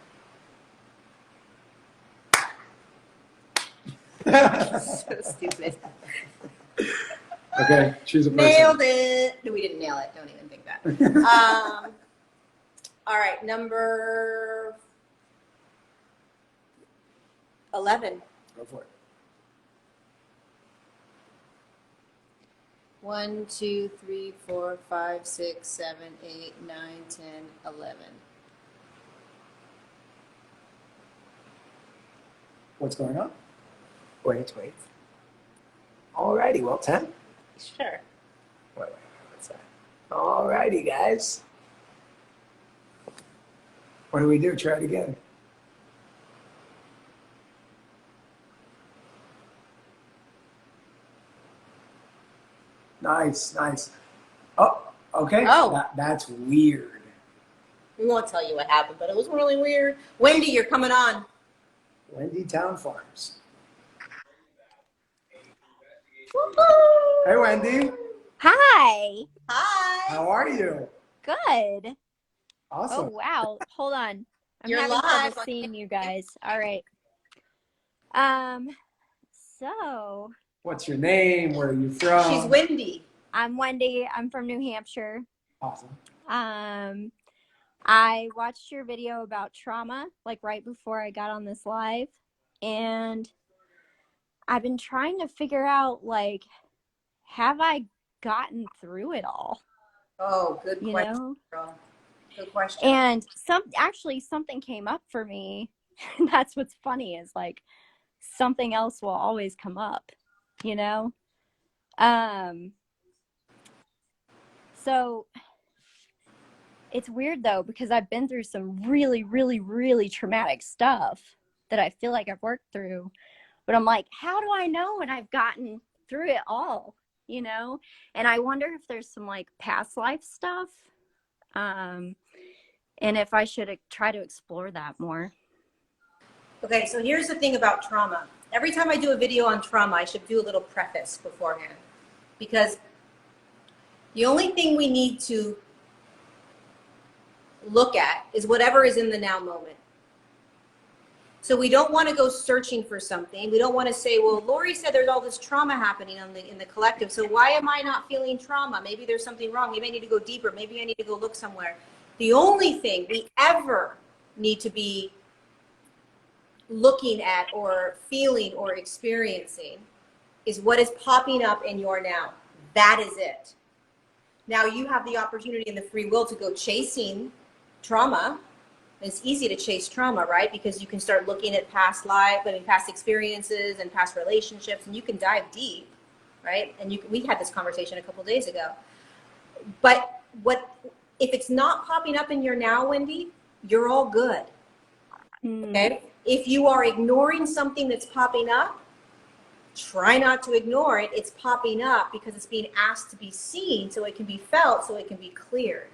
So stupid. Okay, choose a person. Nailed it. No, we didn't nail it. Don't even think that. All right, number 11. Go for it. 1, 2, 3, 4, 5, 6, 7, 8, 9, 10, 11. What's going on? Wait. Alrighty, well, 10? Sure. Wait, what's that? Alrighty, guys. What do we do? Try it again. Nice. Oh, okay. Oh. That's weird. We won't tell you what happened, but it was really weird. Wendy, you're coming on. Wendy Town Farms. Woo-hoo! Hey, Wendy. Hi. Hi. How are you? Good. Awesome. Oh, wow. Hold on. I'm You're having live. trouble seeing you guys. All right. So What's your name? Where are you from? She's Wendy. I'm Wendy. I'm from New Hampshire. Awesome. I watched your video about trauma, like right before I got on this live, and I've been trying to figure out, like, have I gotten through it all? Oh, good You question, know? girl. Good question. And something came up for me. That's what's funny is, like, something else will always come up, you know? So it's weird though, because I've been through some really, really, really traumatic stuff that I feel like I've worked through, but I'm like, how do I know when I've gotten through it all, you know? And I wonder if there's some like past life stuff, and if I should try to explore that more. Okay, so here's the thing about trauma. Every time I do a video on trauma, I should do a little preface beforehand, because the only thing we need to look at is whatever is in the now moment. So we don't want to go searching for something. We don't want to say, well, Lori said there's all this trauma happening in the collective. So why am I not feeling trauma? Maybe there's something wrong. Maybe I need to go deeper. Maybe I need to go look somewhere. The only thing we ever need to be looking at or feeling or experiencing is what is popping up in your now. That is it. Now you have the opportunity and the free will to go chasing trauma. It's easy to chase trauma, right? Because you can start looking at past past experiences and past relationships, and you can dive deep, right? And we had this conversation a couple days ago. But if it's not popping up in your now, Wendy, you're all good. Okay? If you are ignoring something that's popping up, try not to ignore it. It's popping up because it's being asked to be seen, so it can be felt, so it can be cleared,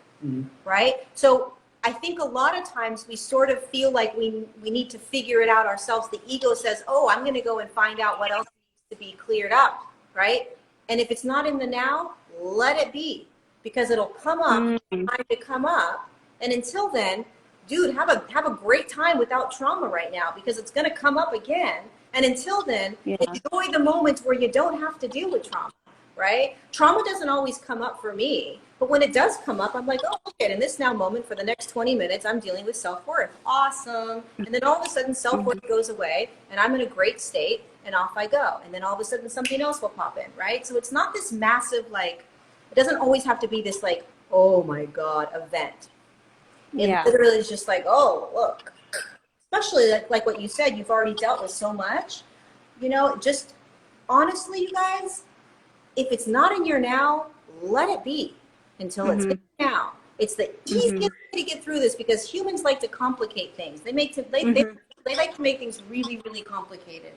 right? So I think a lot of times we sort of feel like we need to figure it out ourselves. The ego says, oh, I'm going to go and find out what else needs to be cleared up, right? And if it's not in the now, let it be, because it'll come up, time to come up. And until then, dude, have a great time without trauma right now, because it's going to come up again. And until then, enjoy the moments where you don't have to deal with trauma, right? Trauma doesn't always come up for me, but when it does come up, I'm like, oh, okay, in this now moment for the next 20 minutes, I'm dealing with self-worth. Awesome. And then all of a sudden self-worth goes away and I'm in a great state and off I go. And then all of a sudden something else will pop in, right? So it's not this massive, like, it doesn't always have to be this like, oh my God, event. It literally is just like, oh, look. Especially like what you said, you've already dealt with so much. You know, just honestly, you guys, if it's not in your now, let it be until it's in now. It's the easiest way to get through this, because humans like to complicate things. They like to make things really, really complicated.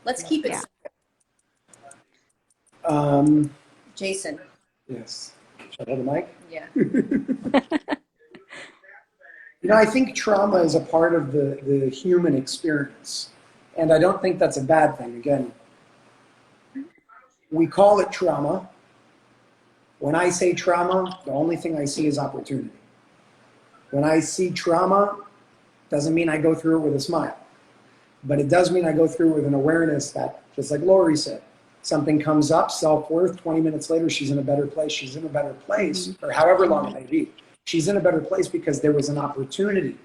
Let's keep it simple. Jason. Yes. Should I have the mic? Yeah. You know, I think trauma is a part of the human experience. And I don't think that's a bad thing. Again, we call it trauma. When I say trauma, the only thing I see is opportunity. When I see trauma, doesn't mean I go through it with a smile. But it does mean I go through it with an awareness that, just like Lori said, something comes up, self-worth, 20 minutes later, she's in a better place. She's in a better place, or however long it may be. She's in a better place because there was an opportunity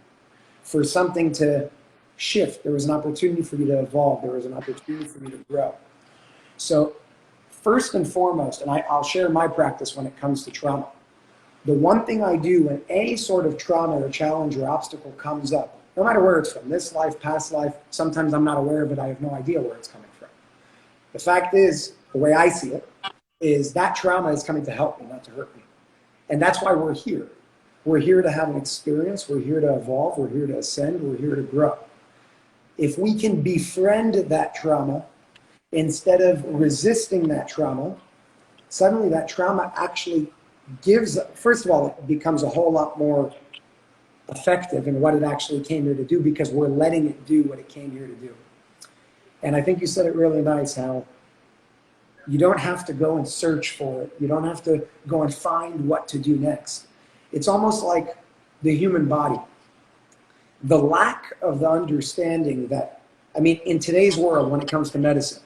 for something to shift. There was an opportunity for you to evolve. There was an opportunity for you to grow. So first and foremost, and I'll share my practice when it comes to trauma. The one thing I do when any sort of trauma or challenge or obstacle comes up, no matter where it's from, this life, past life, sometimes I'm not aware of it, I have no idea where it's coming from. The fact is, the way I see it, is that trauma is coming to help me, not to hurt me. And that's why we're here. We're here to have an experience, we're here to evolve, we're here to ascend, we're here to grow. If we can befriend that trauma, instead of resisting that trauma, suddenly that trauma actually gives, first of all, it becomes a whole lot more effective in what it actually came here to do, because we're letting it do what it came here to do. And I think you said it really nice, how you don't have to go and search for it. You don't have to go and find what to do next. It's almost like the human body. The lack of the understanding that, I mean, in today's world, when it comes to medicine,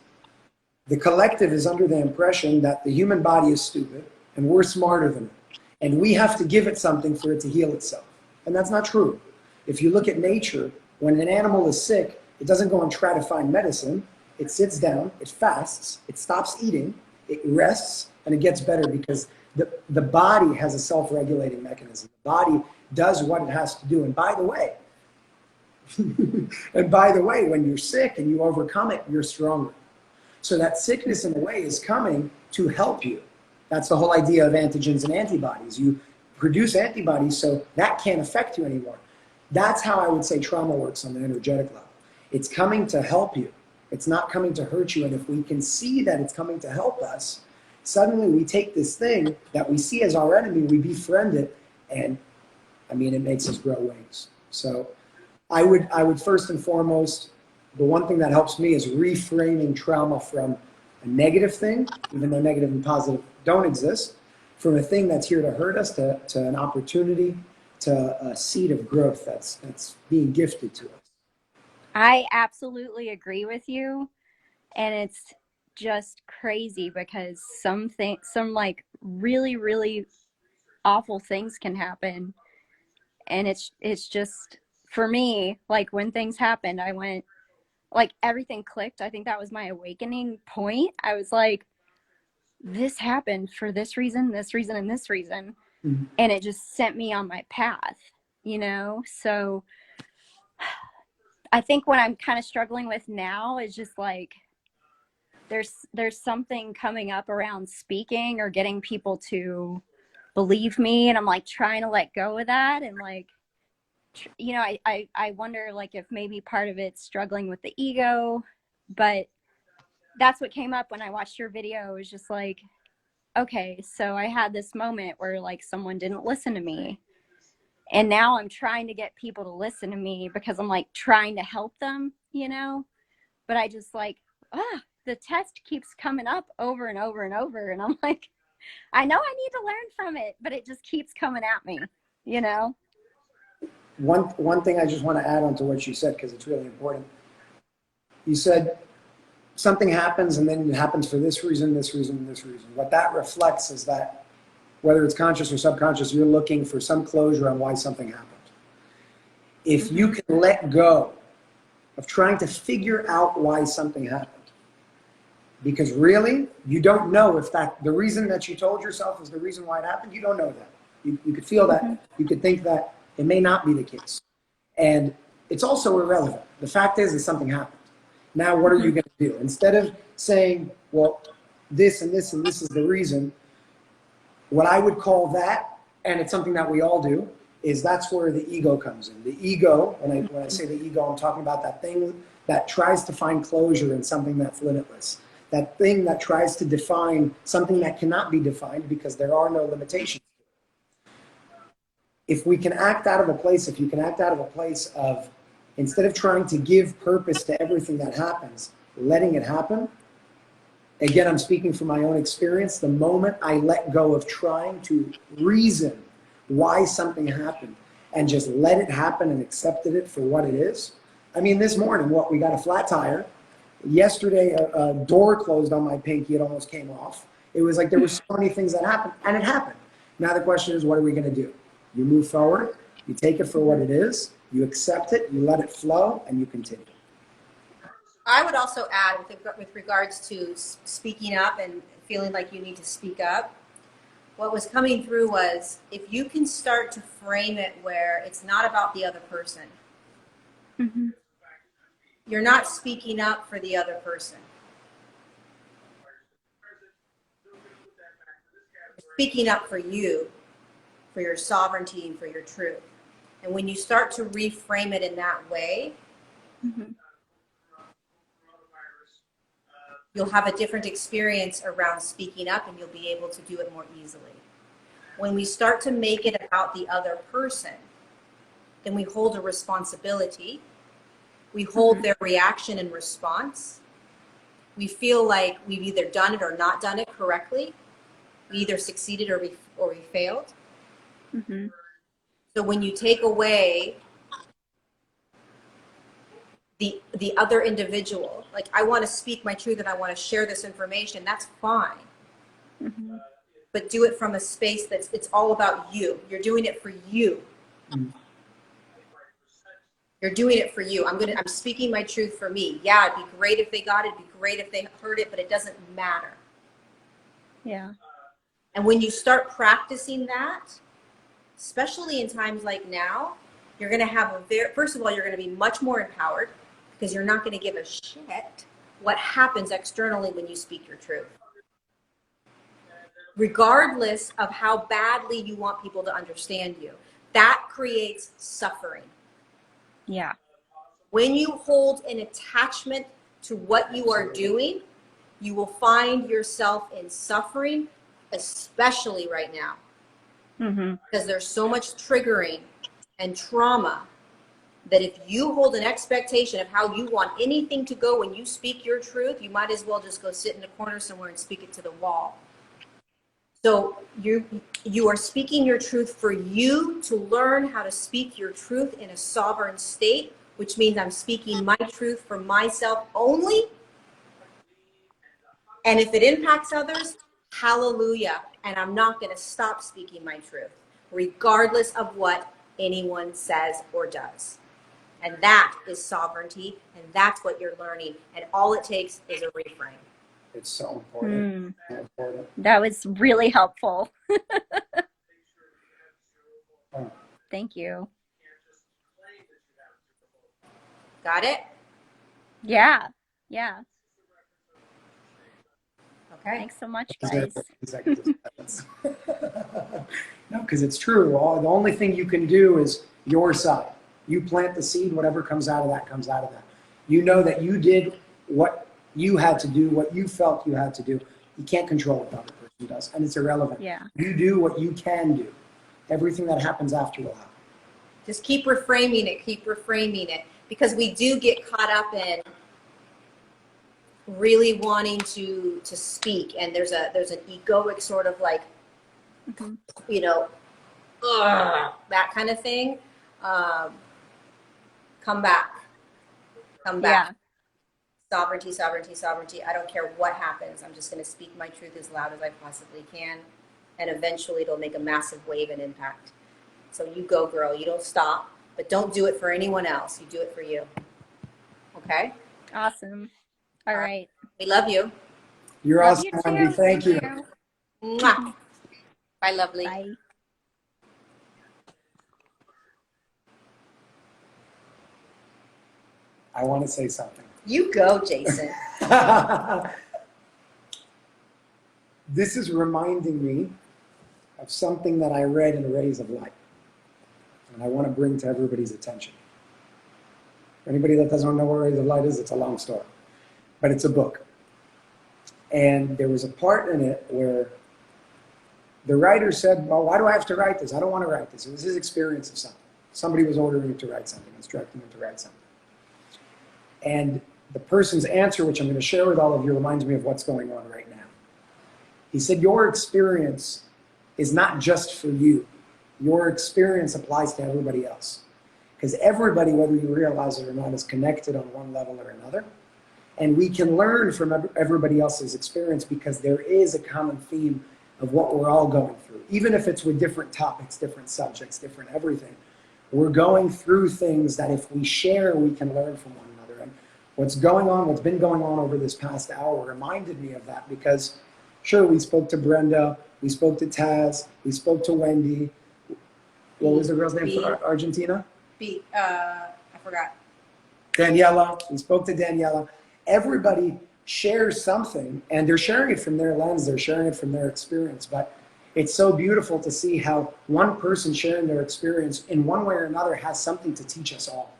the collective is under the impression that the human body is stupid and we're smarter than it. And we have to give it something for it to heal itself. And that's not true. If you look at nature, when an animal is sick, it doesn't go and try to find medicine. It sits down, it fasts, it stops eating, it rests, and it gets better, because the body has a self-regulating mechanism. The body does what it has to do. And by the way, when you're sick and you overcome it, you're stronger. So that sickness, in a way, is coming to help you. That's the whole idea of antigens and antibodies. You produce antibodies so that can't affect you anymore. That's how I would say trauma works on the energetic level. It's coming to help you. It's not coming to hurt you. And if we can see that it's coming to help us, suddenly we take this thing that we see as our enemy, we befriend it, and I mean, it makes us grow wings. So I would first and foremost, the one thing that helps me is reframing trauma from a negative thing, even though negative and positive don't exist, from a thing that's here to hurt us to an opportunity to a seed of growth that's being gifted to us. I absolutely agree with you. And it's just crazy because some like really, really awful things can happen. And it's just, for me, like when things happened, I went, like everything clicked. I think that was my awakening point. I was like, this happened for this reason, and this reason. Mm-hmm. And it just sent me on my path, you know? So I think what I'm kind of struggling with now is just like, there's something coming up around speaking or getting people to believe me, and I'm like trying to let go of that, and like you know, I wonder like if maybe part of it's struggling with the ego. But that's what came up when I watched your video. It was just like, okay, so I had this moment where like someone didn't listen to me, and now I'm trying to get people to listen to me because I'm like trying to help them, you know? But I just like, the test keeps coming up over and over and over. And I'm like, I know I need to learn from it, but it just keeps coming at me, you know? One thing I just want to add on to what you said, because it's really important. You said something happens and then it happens for this reason, this reason, and this reason. What that reflects is that whether it's conscious or subconscious, you're looking for some closure on why something happened. If you can let go of trying to figure out why something happened, because really, you don't know if that the reason that you told yourself is the reason why it happened. You don't know that. You could feel that. You could think that it may not be the case. And it's also irrelevant. The fact is something happened. Now, what are you going to do? Instead of saying, well, this and this and this is the reason, what I would call that, and it's something that we all do, is that's where the ego comes in. The ego, when I say the ego, I'm talking about that thing that tries to find closure in something that's limitless. That thing that tries to define something that cannot be defined because there are no limitations. If we can act out of a place, if you can act out of a place of, instead of trying to give purpose to everything that happens, letting it happen. Again, I'm speaking from my own experience. The moment I let go of trying to reason why something happened and just let it happen and accepted it for what it is. I mean, this morning, we got a flat tire. Yesterday, a door closed on my pinky. It almost came off. It was like there were so many things that happened, and it happened. Now the question is, what are we going to do? You move forward. You take it for what it is. You accept it. You let it flow, and you continue. I would also add, with regards to speaking up and feeling like you need to speak up, what was coming through was, if you can start to frame it where it's not about the other person. Mm-hmm. You're not speaking up for the other person. You're speaking up for you, for your sovereignty, and for your truth. And when you start to reframe it in that way, you'll have a different experience around speaking up, and you'll be able to do it more easily. When we start to make it about the other person, then we hold a responsibility. We hold their reaction and response. We feel like we've either done it or not done it correctly. We either succeeded or we failed. Mm-hmm. So when you take away the other individual, like, I want to speak my truth and I want to share this information, that's fine. Mm-hmm. But do it from a space it's all about you. You're doing it for you. You're doing it for you. I'm speaking my truth for me. Yeah, it'd be great if they got it. It'd be great if they heard it, but it doesn't matter. Yeah. And when you start practicing that, especially in times like now, you're going to have first of all, you're going to be much more empowered, because you're not going to give a shit what happens externally when you speak your truth. Regardless of how badly you want people to understand you, that creates suffering. Yeah. When you hold an attachment to what you are doing, you will find yourself in suffering, especially right now. Because there's so much triggering and trauma that if you hold an expectation of how you want anything to go when you speak your truth, you might as well just go sit in a corner somewhere and speak it to the wall. So you are speaking your truth for you to learn how to speak your truth in a sovereign state, which means I'm speaking my truth for myself only. And if it impacts others, hallelujah. And I'm not going to stop speaking my truth, regardless of what anyone says or does. And that is sovereignty, and that's what you're learning. And all it takes is a reframe. It's so important. So important. That was really helpful. Oh. Thank you. Got it? Yeah. Yeah. Okay. Thanks so much, guys. No, because it's true. The only thing you can do is your side. You plant the seed, whatever comes out of that comes out of that. You know that you did what you had to do, what you felt you had to do. You can't control what the other person does, and it's irrelevant. Yeah. You do what you can do. Everything that happens after will happen. Just keep reframing it, because we do get caught up in really wanting to speak, and there's an egoic sort of like, you know, that kind of thing. Come back. Yeah. Sovereignty. I don't care what happens. I'm just going to speak my truth as loud as I possibly can, and eventually it'll make a massive wave and impact. So you go, girl. You don't stop, but don't do it for anyone else. You do it for you. Okay? Awesome. All right. We love you. You're Love awesome, you too. Wendy. Thank you. Mwah. Bye, lovely. Bye. I want to say something. You go, Jason. This is reminding me of something that I read in Rays of Light, and I want to bring to everybody's attention. For anybody that doesn't know what Rays of Light is, it's a long story, but it's a book. And there was a part in it where the writer said, well, why do I have to write this? I don't want to write this. It was his experience of something. Somebody was ordering him to write something, instructing him to write something. And the person's answer, which I'm going to share with all of you, reminds me of what's going on right now. He said, your experience is not just for you. Your experience applies to everybody else. Because everybody, whether you realize it or not, is connected on one level or another. And we can learn from everybody else's experience because there is a common theme of what we're all going through. Even if it's with different topics, different subjects, different everything. We're going through things that if we share, we can learn from one another. And what's going on, what's been going on over this past hour reminded me of that because, sure, we spoke to Brenda, we spoke to Taz, we spoke to Wendy. What was the girl's name for Argentina? I forgot. Daniela. We spoke to Daniela. Everybody shares something, and they're sharing it from their lens. They're sharing it from their experience. But it's so beautiful to see how one person sharing their experience in one way or another has something to teach us all.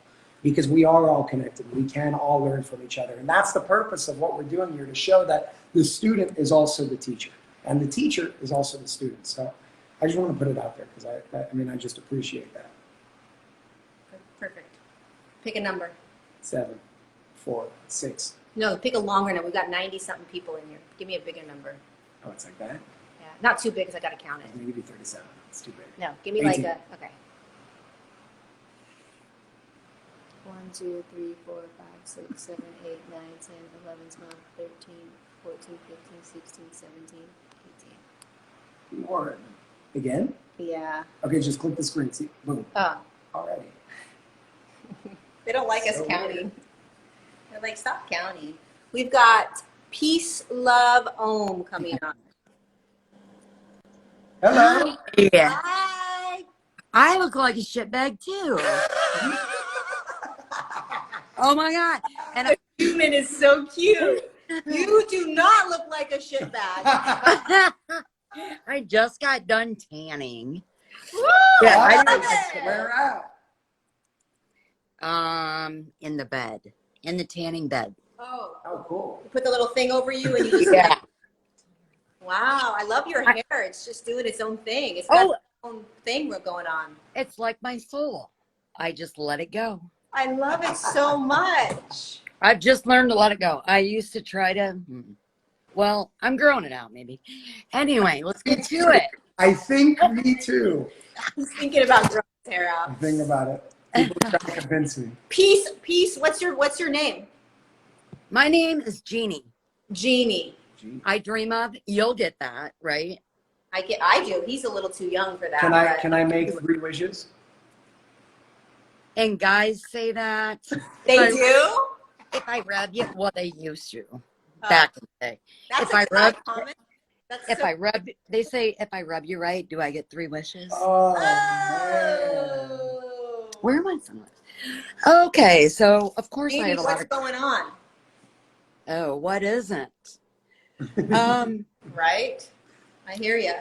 Because we are all connected. We can all learn from each other. And that's the purpose of what we're doing here, to show that the student is also the teacher. And the teacher is also the student. So I just want to put it out there because I just appreciate that. Perfect. Pick a number. 7, 4, 6. No, pick a longer number. We've got 90-something people in here. Give me a bigger number. Oh, it's like that? Yeah, not too big because I got to count I'm it. going to give you 37. It's too big. No, give me 18. like a, okay. 1, 2, 3, 4, 5, 6, 7, 8, 9, 10, 11, 12, 13, 14, 15, 16, 17, 18. More. Again? Yeah. Okay, just click the screen. See? Boom. Oh. Already. They don't like us So counting. weird. They're like, stop counting. We've got Peace, Love, Om coming up. Hello. Yeah. Hi. I look like a shitbag too. Oh my god. And The human is so cute. You do not look like a shitbag. I just got done tanning. Woo! Yeah, I love Nice. it. Where at? In the bed. In the tanning bed. Oh, Oh, cool. you put the little thing over you and you just Yeah. wow, I love your hair. It's just doing its own thing. It's got Oh, its own thing going on. it's like my soul. I just let it go. I love it so much. I've just learned to let it go. I used to try to Well, I'm growing it out, maybe. Anyway, let's get to it. I think me too. He's thinking about growing his hair out. I'm thinking about it. People try to convince me. Peace. What's your name? My name is Jeannie. Jeannie. I dream of. You'll get that, right? I do. He's a little too young for that. Can I make 3 wishes? And guys say that. They do? If I rub you, well, they used to back in the day. That's If I rub, comment. That's if so I rub, they say if I rub you right, do I get 3 wishes? Oh, Oh. Where am I somewhere? Okay, so of course I Amy, have a lot what's of. going on? Oh, what isn't? Right? I hear you.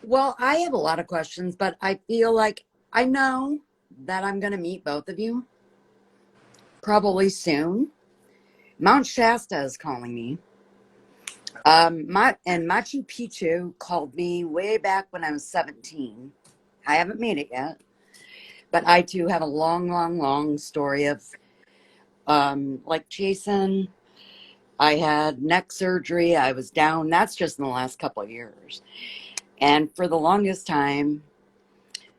Well, I have a lot of questions, but I feel like I know that I'm going to meet both of you probably soon. Mount Shasta is calling me. And Machu Picchu called me way back when I was 17. I haven't made it yet, but I too have a long story of like Jason. I had neck surgery. I was down. That's just in the last couple of years. And for the longest time,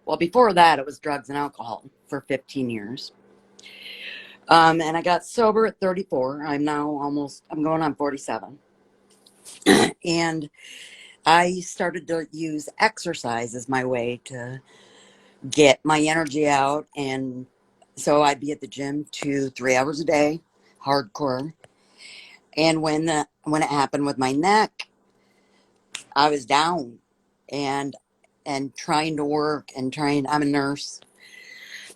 well, before that, it was drugs and alcohol for 15 years. And I got sober at 34. I'm going on 47. And I started to use exercise as my way to get my energy out. And so I'd be at the gym 2-3 hours a day, hardcore. And when it happened with my neck, I was down and trying to work and I'm a nurse.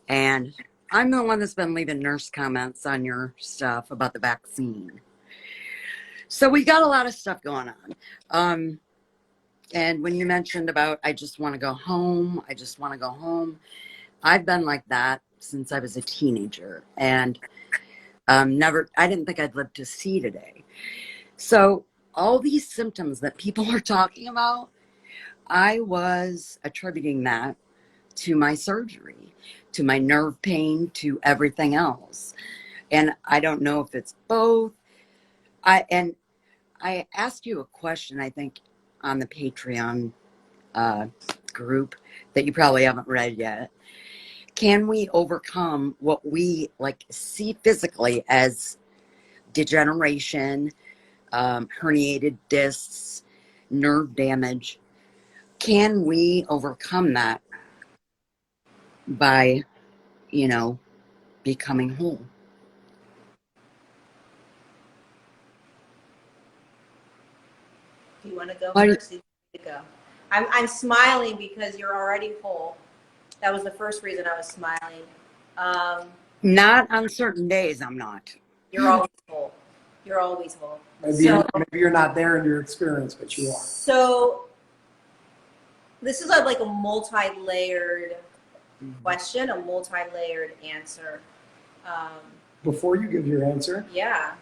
And I'm the one that's been leaving nurse comments on your stuff about the vaccine. So we got a lot of stuff going on. And when you mentioned about, I just want to go home. I've been like that since I was a teenager, and I didn't think I'd live to see today. So all these symptoms that people are talking about, I was attributing that to my surgery, to my nerve pain, to everything else. And I don't know if it's both. I asked you a question, I think, on the Patreon group that you probably haven't read yet. Can we overcome what we see physically as degeneration, herniated discs, nerve damage? Can we overcome that by, becoming whole? Do you want to go first? You need to go. I'm smiling because you're already whole. That was the first reason I was smiling. Not on certain days, I'm not. You're always whole. You're always whole. Maybe you're not there in your experience, but you are. So this is like a multi-layered question, a multi-layered answer. Before you give your answer, Yeah.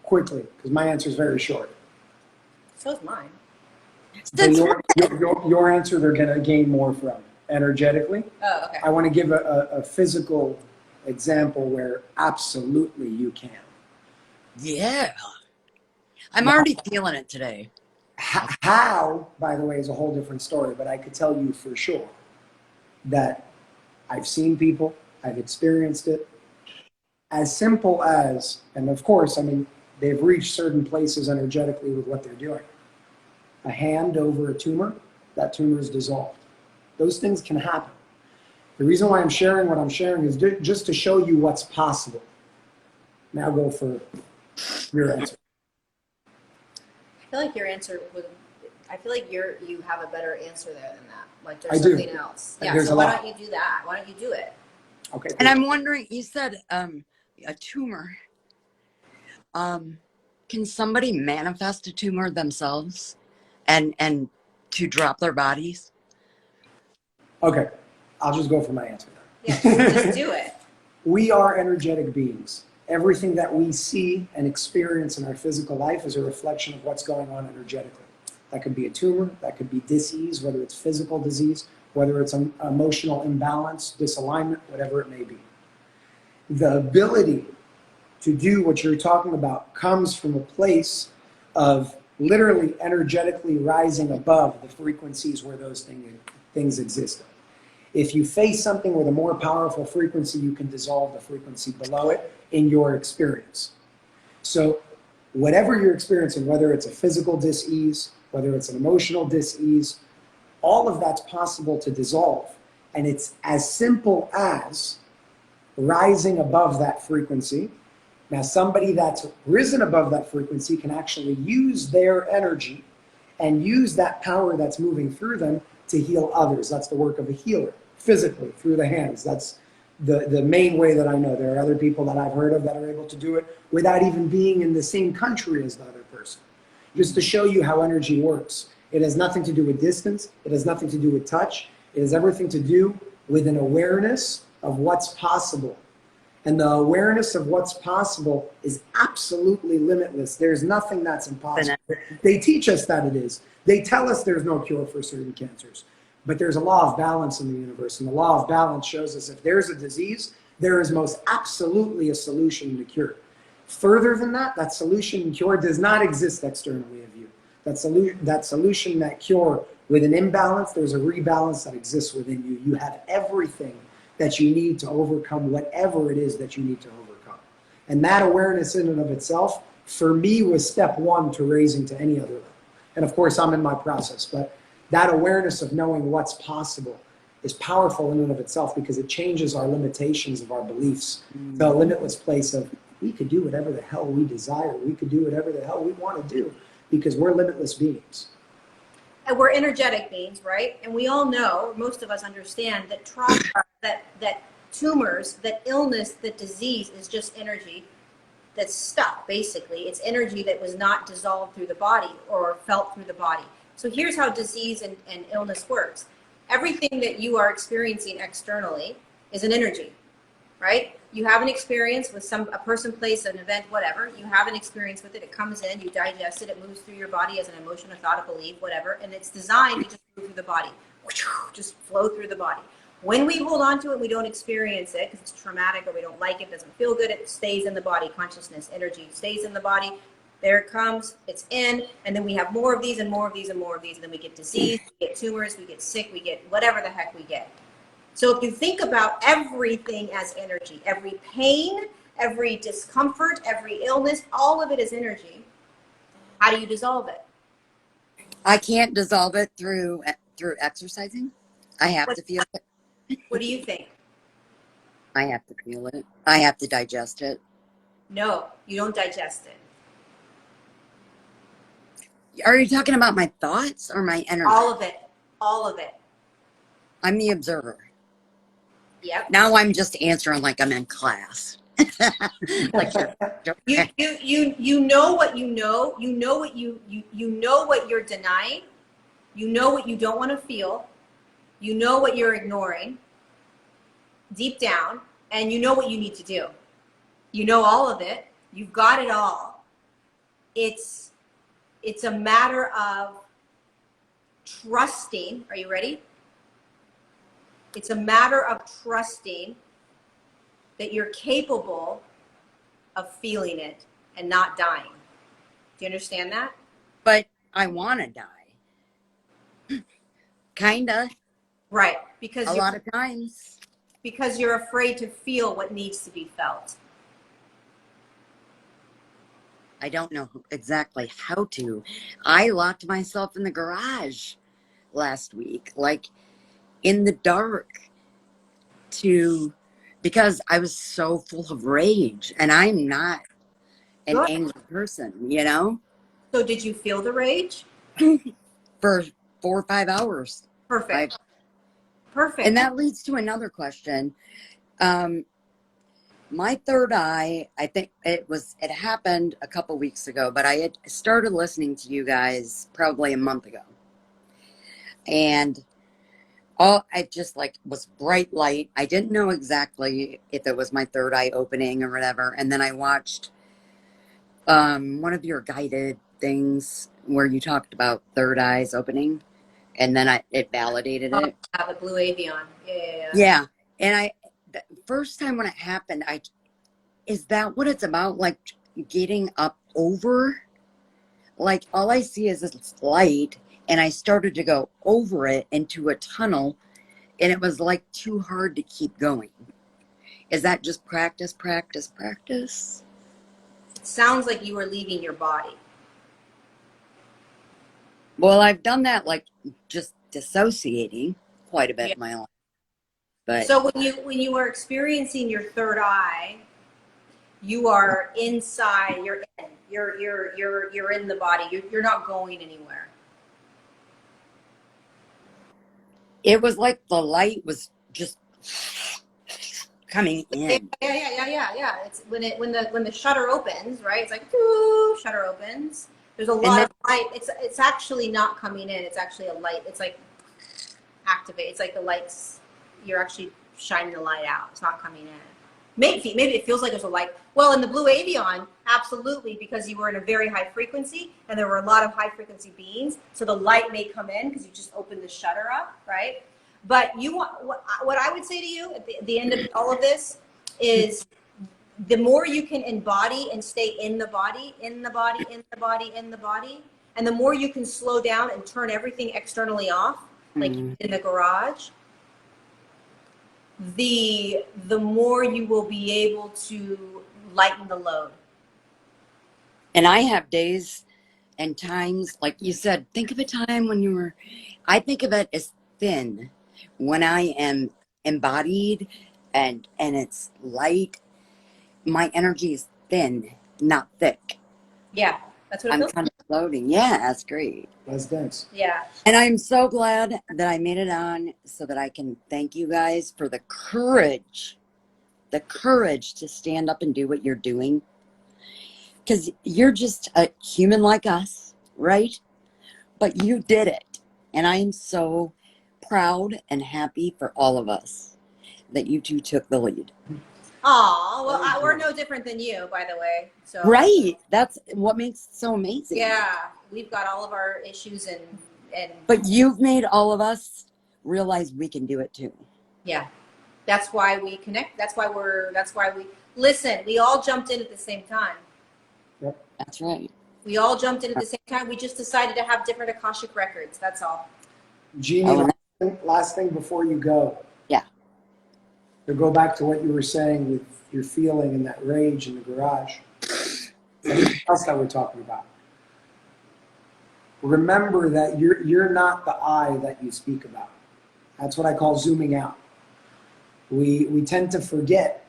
quickly, because my answer is very short. So is mine. So your answer, they're going to gain more from energetically. Oh, okay. I want to give a physical example where absolutely you can. Yeah. I'm already feeling it today. How, by the way, is a whole different story, but I could tell you for sure that I've seen people, I've experienced it. As simple as, and of course, they've reached certain places energetically with what they're doing. A hand over a tumor, that tumor is dissolved. Those things can happen. The reason why I'm sharing what I'm sharing is just to show you what's possible. Now go for your answer. I feel like your answer would. I feel like you have a better answer there than that. Like there's I do. something else. Yeah. There's So a why lot. don't you do that? Why don't you do it? Okay. And I'm wondering, you said a tumor. Can somebody manifest a tumor themselves and to drop their bodies? Okay. I'll just go for my answer then. Yeah, just do it. We are energetic beings. Everything that we see and experience in our physical life is a reflection of what's going on energetically. That could be a tumor, that could be disease, whether it's physical disease, whether it's an emotional imbalance, disalignment, whatever it may be. The ability to do what you're talking about comes from a place of literally energetically rising above the frequencies where those things exist. If you face something with a more powerful frequency, you can dissolve the frequency below it in your experience. So whatever you're experiencing, whether it's a physical dis-ease, whether it's an emotional dis-ease, all of that's possible to dissolve. And it's as simple as rising above that frequency. Now, somebody that's risen above that frequency can actually use their energy and use that power that's moving through them to heal others. That's the work of a healer, physically, through the hands. That's the main way that I know. There are other people that I've heard of that are able to do it without even being in the same country as the other person. Just to show you how energy works. It has nothing to do with distance. It has nothing to do with touch. It has everything to do with an awareness of what's possible. And the awareness of what's possible is absolutely limitless. There's nothing that's impossible. They teach us that it is. They tell us there's no cure for certain cancers. But there's a law of balance in the universe. And the law of balance shows us if there's a disease, there is most absolutely a solution and a cure. Further than that, that solution and cure does not exist externally of you. That solution, that cure, with an imbalance, there's a rebalance that exists within you. You have everything that you need to overcome whatever it is that you need to overcome. And that awareness in and of itself, for me, was step one to raising to any other level. And of course, I'm in my process, but that awareness of knowing what's possible is powerful in and of itself because it changes our limitations of our beliefs to a limitless place of we could do whatever the hell we desire. We could do whatever the hell we want to do because we're limitless beings. And we're energetic beings, right? And we all know, most of us understand that trauma, that tumors, that illness, that disease is just energy that's stuck, basically. It's energy that was not dissolved through the body or felt through the body. So here's how disease and illness works. Everything that you are experiencing externally is an energy, right? You have an experience with a person, place, an event, whatever. You have an experience with it. It comes in, you digest it, it moves through your body as an emotion, a thought, a belief, whatever. And it's designed to just move through the body, just flow through the body. When we hold on to it, we don't experience it because it's traumatic or we don't like it, doesn't feel good. It stays in the body. Consciousness, energy stays in the body. There it comes, it's in, and then we have more of these and more of these and more of these. And then we get disease, we get tumors, we get sick, we get whatever the heck we get. So if you think about everything as energy, every pain, every discomfort, every illness, all of it is energy. How do you dissolve it? I can't dissolve it through exercising. I have to feel it. What do you think? I have to feel it. I have to digest it. No, you don't digest it. Are you talking about my thoughts or my energy? All of it. All of it. I'm the observer. Yep. Now I'm just answering like I'm in class. Like, you know what you know. You know what you know what you're denying. You know what you don't want to feel. You know what you're ignoring deep down, and you know what you need to do. You know all of it. You've got it all. It's a matter of trusting. Are you ready? It's a matter of trusting that you're capable of feeling it and not dying. Do you understand that? but I want to die. Kinda. Right. Because A lot of times. Because you're afraid to feel what needs to be felt. I don't know exactly how to. I locked myself in the garage last week, like in the dark, because I was so full of rage, and I'm not an Good. angry person, you know, So did you feel the rage? for 4 or 5 hours. Perfect. Perfect. And that leads to another question. My third eye, I think it happened a couple weeks ago, but I had started listening to you guys probably a month ago. And I just was bright light. I didn't know exactly if it was my third eye opening or whatever. And then I watched one of your guided things where you talked about third eyes opening, and then it validated it. The blue avian. Yeah. Yeah. And the first time when it happened, is that what it's about? Like getting up over like all I see is this light, and I started to go over it into a tunnel, and it was like too hard to keep going. Is that just practice, practice, practice? It sounds like you were leaving your body. Well, I've done that, like just dissociating quite a bit Yeah. in my life. But So when you were experiencing your third eye, you are inside. You're in. You're in the body. You're not going anywhere. it was like the light was just coming in. Yeah. It's when the shutter opens, right? It's like doo, shutter opens. There's a lot of light. It's actually not coming in. It's actually a light. It's like activate. It's like the lights. You're actually shining the light out. It's not coming in. Maybe it feels like there's a light. Well, in the blue avion, absolutely, because you were in a very high frequency and there were a lot of high frequency beings. So the light may come in because you just opened the shutter up, right? But you want what I would say to you at the end of all of this is the more you can embody and stay in the body, in the body, in the body, in the body, and the more you can slow down and turn everything externally off, like you did in the garage, the more you will be able to lighten the load. And I have days and times, like you said, think of a time when you were, I think of it as thin when I am embodied and it's light. My energy is thin, not thick. Yeah, that's what it I'm feels kind of floating. Yeah, that's great. That's dense. Yeah. And I'm so glad that I made it on so that I can thank you guys for the courage to stand up and do what you're doing. Because you're just a human like us, right? But you did it. And I am so proud and happy for all of us that you two took the lead. Oh, well, we're no different than you, by the way. So Right. That's what makes it so amazing. yeah, we've got all of our issues and But you've made all of us realize we can do it too. yeah, that's why we connect. That's why we listen. We all jumped in at the same time. Yep. That's right. We all jumped in at the same time. We just decided to have different Akashic records. That's all. Jeannie, last thing before you go. Yeah. To go back to what you were saying with your feeling and that rage in the garage. Everything else that we're talking about. Remember that you're not the I that you speak about. That's what I call zooming out. We tend to forget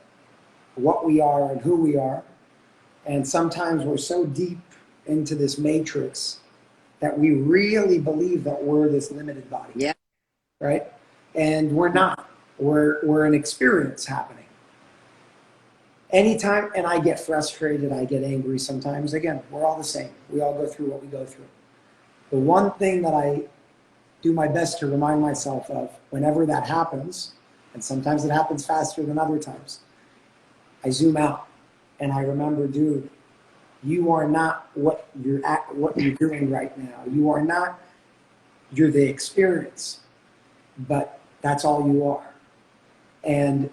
what we are and who we are. And sometimes we're so deep into this matrix that we really believe that we're this limited body. Yeah. Right? And we're not. We're an experience happening. Anytime, and I get frustrated, I get angry sometimes. Again, we're all the same. We all go through what we go through. The one thing that I do my best to remind myself of whenever that happens, and sometimes it happens faster than other times, I zoom out and I remember, dude, you are not what you're doing right now. You are not, you're the experience, but that's all you are. And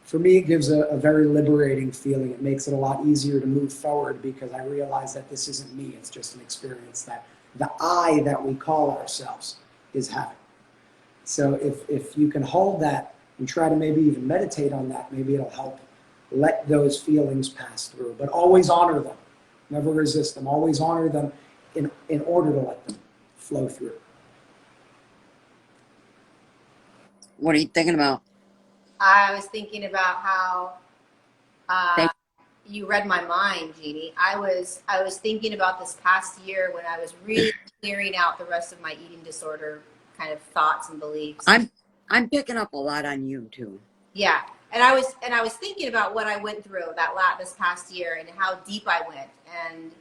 for me, it gives a very liberating feeling. It makes it a lot easier to move forward because I realize that this isn't me. It's just an experience that the I that we call ourselves is having. So if you can hold that and try to maybe even meditate on that, maybe it'll help let those feelings pass through. But always honor them. Never resist them. Always honor them in order to let them flow through. What are you thinking about? I was thinking about how you read my mind, Jeannie. I was thinking about this past year when I was really clearing out the rest of my eating disorder kind of thoughts and beliefs. I'm picking up a lot on you too. Yeah, and I was thinking about what I went through this past year and how deep I went and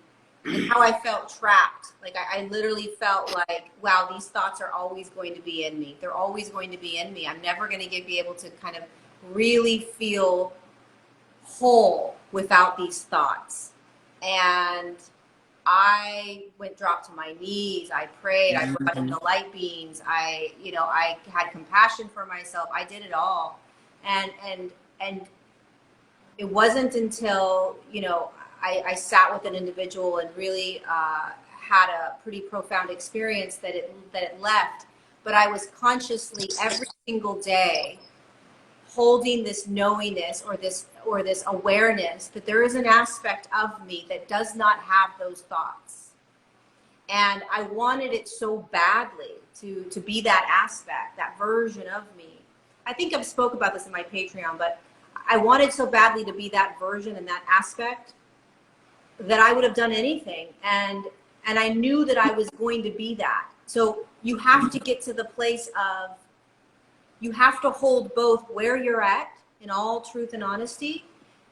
how I felt trapped. Like I literally felt like, wow, these thoughts are always going to be in me. They're always going to be in me. I'm never going to be able to kind of really feel whole without these thoughts. And I dropped to my knees. I prayed. I brought in the light beings. I had compassion for myself. I did it all. And it wasn't until, I sat with an individual and really had a pretty profound experience that it left. But I was consciously every single day holding this knowingness or this awareness that there is an aspect of me that does not have those thoughts. And I wanted it so badly to be that aspect, that version of me. I think I've spoke about this in my Patreon, but I wanted so badly to be that version and that aspect that I would have done anything. And I knew that I was going to be that. So you have to get to the place of, you have to hold both where you're at in all truth and honesty,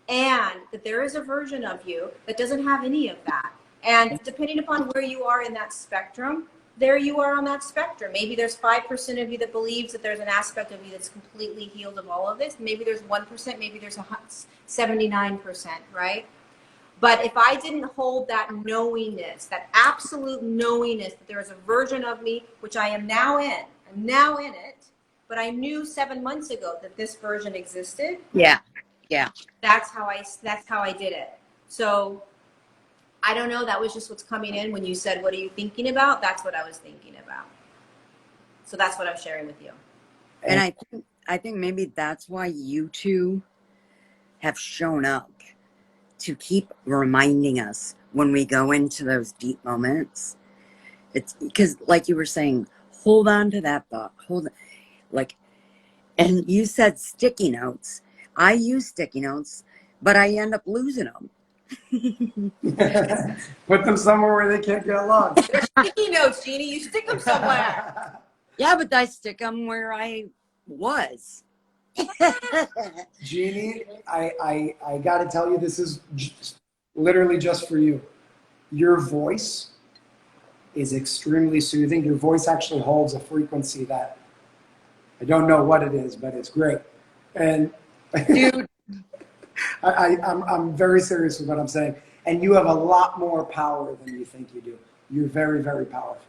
and that there is a version of you that doesn't have any of that. And depending upon where you are in that spectrum, there you are on that spectrum. Maybe there's 5% of you that believes that there's an aspect of you that's completely healed of all of this. Maybe there's 1%, maybe there's 79%, right? But if I didn't hold that knowingness, that absolute knowingness that there is a version of me, which I am now in, I'm now in it, but I knew 7 months ago that this version existed. Yeah. That's how I did it. So I don't know. That was just what's coming in when you said, "What are you thinking about?" That's what I was thinking about. So that's what I'm sharing with you. And I think maybe that's why you two have shown up, to keep reminding us when we go into those deep moments. It's because, like you were saying, hold on to that thought. And you said sticky notes. I use sticky notes, but I end up losing them. Put them somewhere where they can't get lost. They're sticky notes, Jeannie. You stick them somewhere. Yeah, but I stick them where I was. Jeannie, I got to tell you, this is literally just for you. Your voice is extremely soothing. Your voice actually holds a frequency that I don't know what it is, but it's great. And Dude, I'm very serious with what I'm saying. And you have a lot more power than you think you do. You're very, very powerful.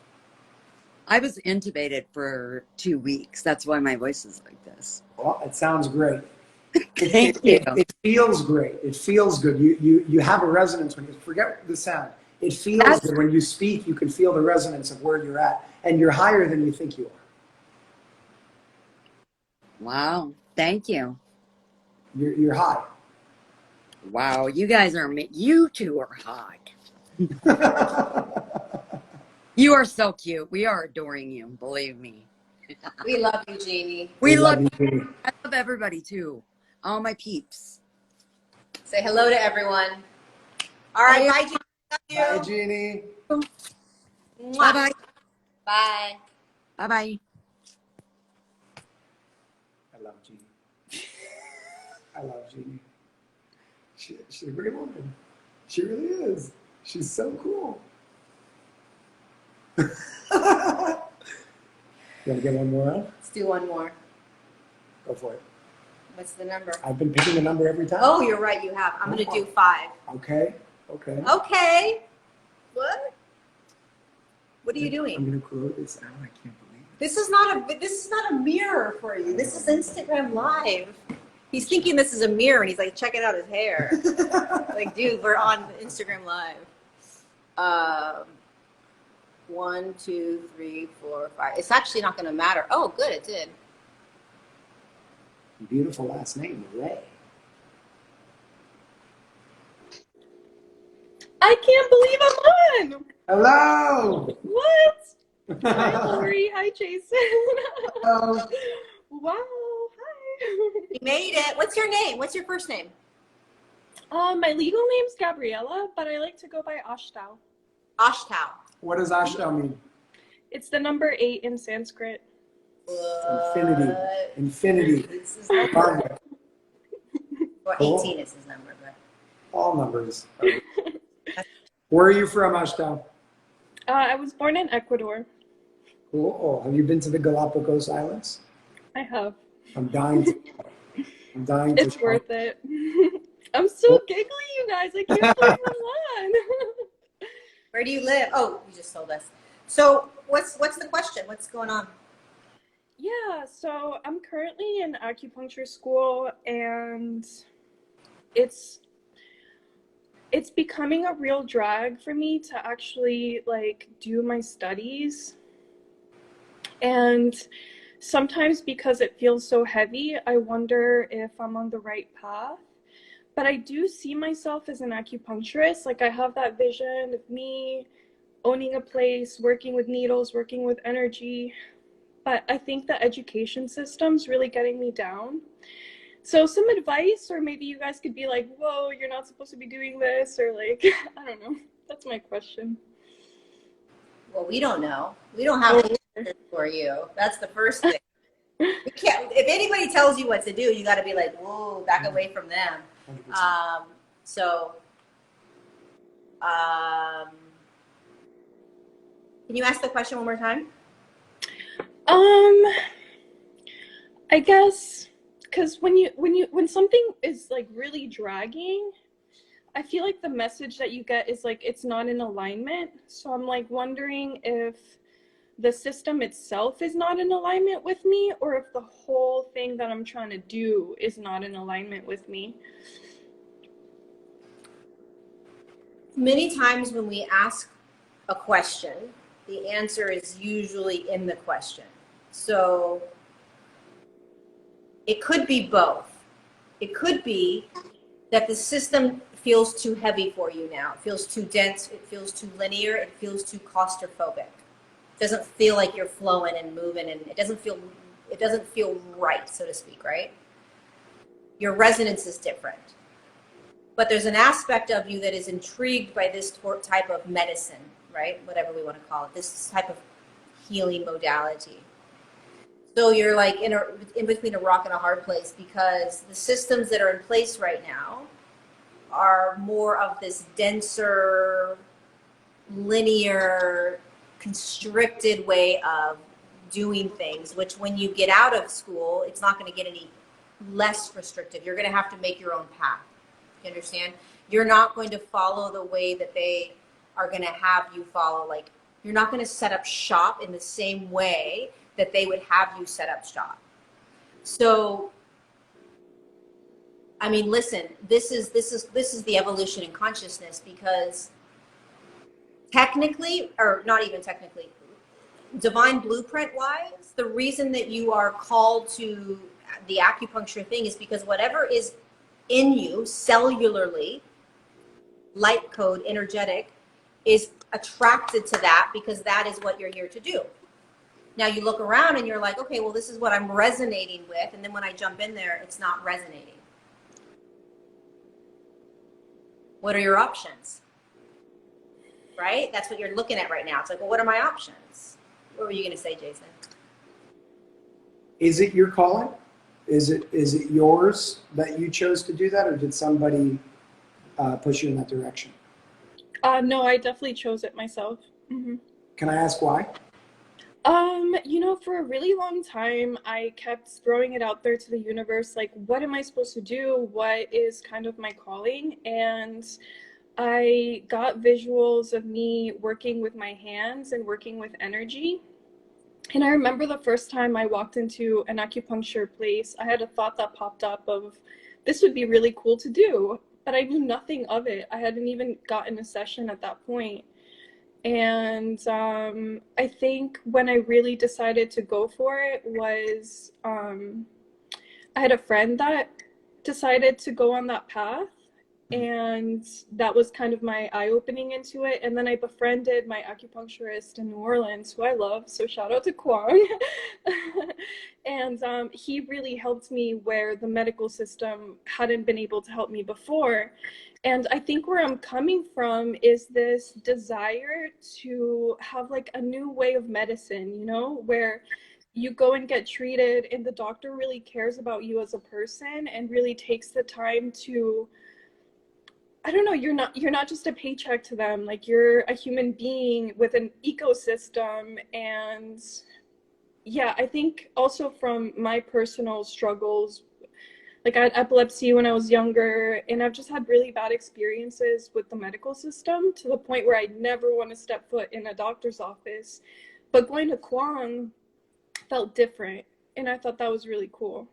I was intubated for 2 weeks. That's why my voice is like this. Well, it sounds great. Thank you. It feels great. It feels good. You have a resonance when you forget the sound. It feels good when you speak. You can feel the resonance of where you're at, and you're higher than you think you are. Wow. Thank you. You're high. Wow. You guys are, you two are hot. You are so cute. We are adoring you. Believe me. We love you, Jeannie. We love you. Jeannie. I love everybody too. All my peeps. Say hello to everyone. All right, bye, Jeannie. Love you. Bye, Jeannie. Mwah. Bye-bye. Bye. Bye-bye. I love Jeannie. I love Jeannie. She's a great woman. She really is. She's so cool. You want to get one more out? Let's do one more. Go for it. What's the number? I've been picking the number every time. Oh, you're right. You have. I'm going to do 5. Okay. Okay. What? What are you doing? I'm going to grow this out. I can't believe it. This is not a mirror for you. This is Instagram Live. He's thinking this is a mirror, and he's like checking out his hair. Like, dude, we're on Instagram Live. 1, 2, 3, 4, 5. It's actually not going to matter. Oh, good, it did. Beautiful last name, Ray. I can't believe I'm on. Hello. What? Hi, Lori. Hi, Jason. Hello. Wow. Hi. You made it. What's your name? What's your first name? My legal name's Gabriella, but I like to go by Astral. Ashtau. What does Astral mean? It's the number 8 in Sanskrit. Infinity. This is number. Well, Cool. 18 is his number, but. All numbers. Where are you from, Astral? I was born in Ecuador. Cool. Have you been to the Galapagos Islands? I have. I'm dying to. It's worth it. I'm still giggly, you guys. I can't believe I'm on. Where do you live? Oh, you just told us. So what's the question? What's going on? Yeah, so I'm currently in acupuncture school, and it's it's becoming a real drag for me to actually like do my studies. And sometimes because it feels so heavy, I wonder if I'm on the right path. But I do see myself as an acupuncturist. Like I have that vision of me owning a place, working with needles, working with energy. But I think the education system's really getting me down. So some advice, or maybe you guys could be like, whoa, you're not supposed to be doing this, or like, I don't know. That's my question. Well, we don't know. We don't have the answers for you. That's the first thing. You can't, if anybody tells you what to do, you got to be like, whoa, back away from them. 100%. So, can you ask the question one more time? I guess because when something is like really dragging, I feel like the message that you get is like it's not in alignment. So I'm like wondering if the system itself is not in alignment with me, or if the whole thing that I'm trying to do is not in alignment with me. Many times when we ask a question, the answer is usually in the question. So it could be both. It could be that the system feels too heavy for you now. It feels too dense. It feels too linear. It feels too claustrophobic. It doesn't feel like you're flowing and moving, and it doesn't feel right, so to speak, right? Your resonance is different. But there's an aspect of you that is intrigued by this type of medicine, right? Whatever we want to call it, this type of healing modality. So you're like in between a rock and a hard place, because the systems that are in place right now are more of this denser, linear, constricted way of doing things, which when you get out of school, it's not going to get any less restrictive. You're going to have to make your own path. You understand? You're not going to follow the way that they are going to have you follow. Like, you're not going to set up shop in the same way that they would have you set up shop. So, I mean, listen, this is the evolution in consciousness, because technically, or not even technically, divine blueprint wise, the reason that you are called to the acupuncture thing is because whatever is in you cellularly, light code, energetic, is attracted to that, because that is what you're here to do. Now you look around and you're like, okay, well, this is what I'm resonating with. And then when I jump in there, it's not resonating. What are your options? Right? That's what you're looking at right now. It's like, well, what are my options? What were you going to say, Jason? Is it your calling? Is it yours that you chose to do that, or did somebody push you in that direction? No, I definitely chose it myself. Mm-hmm. Can I ask why? For a really long time, I kept throwing it out there to the universe, like, what am I supposed to do? What is kind of my calling? And I got visuals of me working with my hands and working with energy. And I remember the first time I walked into an acupuncture place, I had a thought that popped up of, this would be really cool to do, but I knew nothing of it. I hadn't even gotten a session at that point. And I think when I really decided to go for it was, I had a friend that decided to go on that path, and that was kind of my eye-opening into it. And then I befriended my acupuncturist in New Orleans, who I love, so shout out to Kwang. And he really helped me where the medical system hadn't been able to help me before. And I think where I'm coming from is this desire to have like a new way of medicine, where you go and get treated and the doctor really cares about you as a person and really takes the time to, I don't know, you're not just a paycheck to them. Like, you're a human being with an ecosystem. And yeah, I think also from my personal struggles, like I had epilepsy when I was younger, and I've just had really bad experiences with the medical system to the point where I never want to step foot in a doctor's office. But going to Kwang felt different, and I thought that was really cool.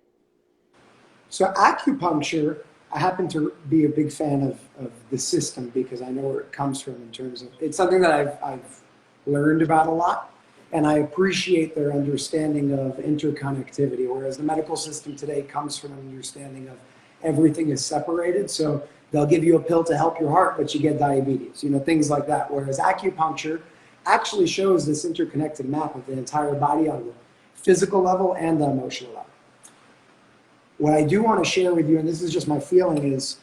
So acupuncture I happen to be a big fan of the system because I know where it comes from in terms of, it's something that I've learned about a lot, and I appreciate their understanding of interconnectivity, whereas the medical system today comes from an understanding of everything is separated. So they'll give you a pill to help your heart, but you get diabetes, you know, things like that. Whereas acupuncture actually shows this interconnected map of the entire body on the physical level and the emotional level. What I do want to share with you, and this is just my feeling, is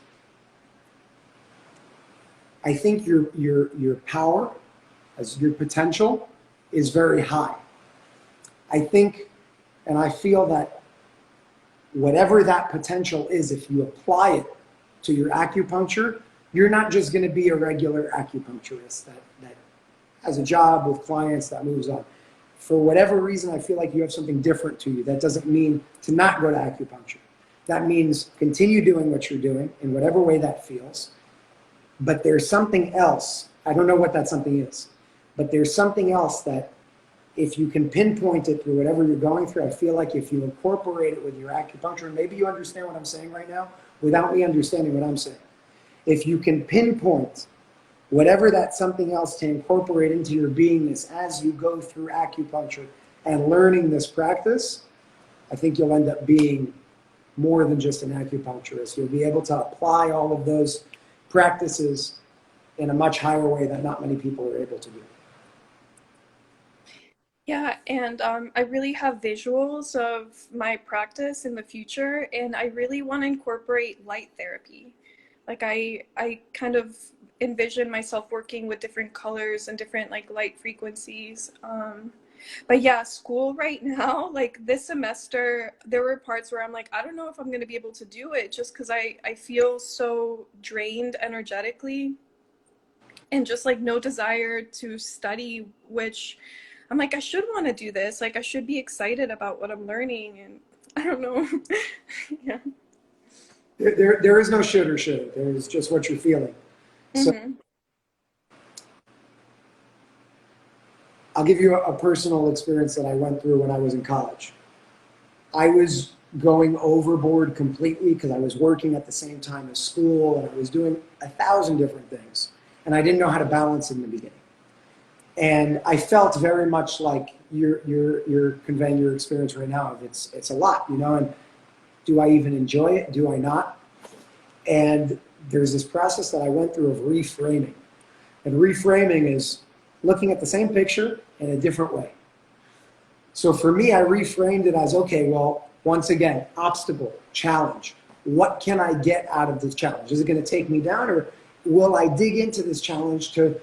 I think your power, as your potential, is very high. I think, and I feel that whatever that potential is, if you apply it to your acupuncture, you're not just going to be a regular acupuncturist that has a job with clients that moves on. For whatever reason, I feel like you have something different to you. That doesn't mean to not go to acupuncture. That means continue doing what you're doing in whatever way that feels. But there's something else. I don't know what that something is, but there's something else that if you can pinpoint it through whatever you're going through, I feel like if you incorporate it with your acupuncture, and maybe you understand what I'm saying right now without me understanding what I'm saying. If you can pinpoint whatever that something else to incorporate into your beingness as you go through acupuncture and learning this practice, I think you'll end up being more than just an acupuncturist. You'll be able to apply all of those practices in a much higher way that not many people are able to do. Yeah, and I really have visuals of my practice in the future, and I really want to incorporate light therapy. Like I kind of envision myself working with different colors and different like light frequencies. But yeah, school right now, like this semester, there were parts where I'm like, I don't know if I'm going to be able to do it just because I feel so drained energetically and just like no desire to study, which I'm like, I should want to do this. Like I should be excited about what I'm learning, and I don't know. Yeah. There is no should or shouldn't. There is just what you're feeling. So I'll give you a personal experience that I went through when I was in college. I was going overboard completely because I was working at the same time as school, and I was doing 1,000 different things, and I didn't know how to balance it in the beginning. And I felt very much like you're conveying your experience right now. It's a lot, you know, and do I even enjoy it? Do I not? And there's this process that I went through of reframing. And reframing is looking at the same picture in a different way. So for me, I reframed it as, okay, well, once again, obstacle, challenge. What can I get out of this challenge? Is it going to take me down, or will I dig into this challenge to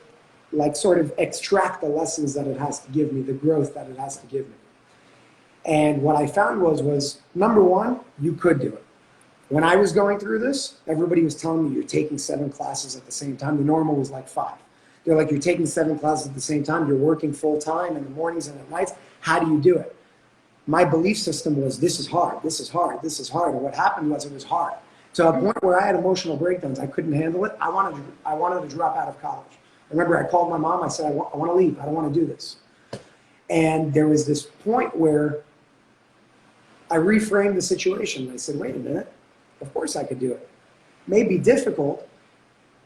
like sort of extract the lessons that it has to give me, the growth that it has to give me? And what I found was number one, you could do it. When I was going through this, everybody was telling me you're taking 7 classes at the same time. The normal was like 5. They're like, you're taking 7 classes at the same time. You're working full time in the mornings and at nights. How do you do it? My belief system was, this is hard, this is hard, this is hard. And what happened was it was hard. To a point where I had emotional breakdowns. I couldn't handle it. I wanted to drop out of college. I remember I called my mom. I said, I want to leave. I don't want to do this. And there was this point where I reframed the situation. I said, wait a minute. Of course I could do it. It may be difficult,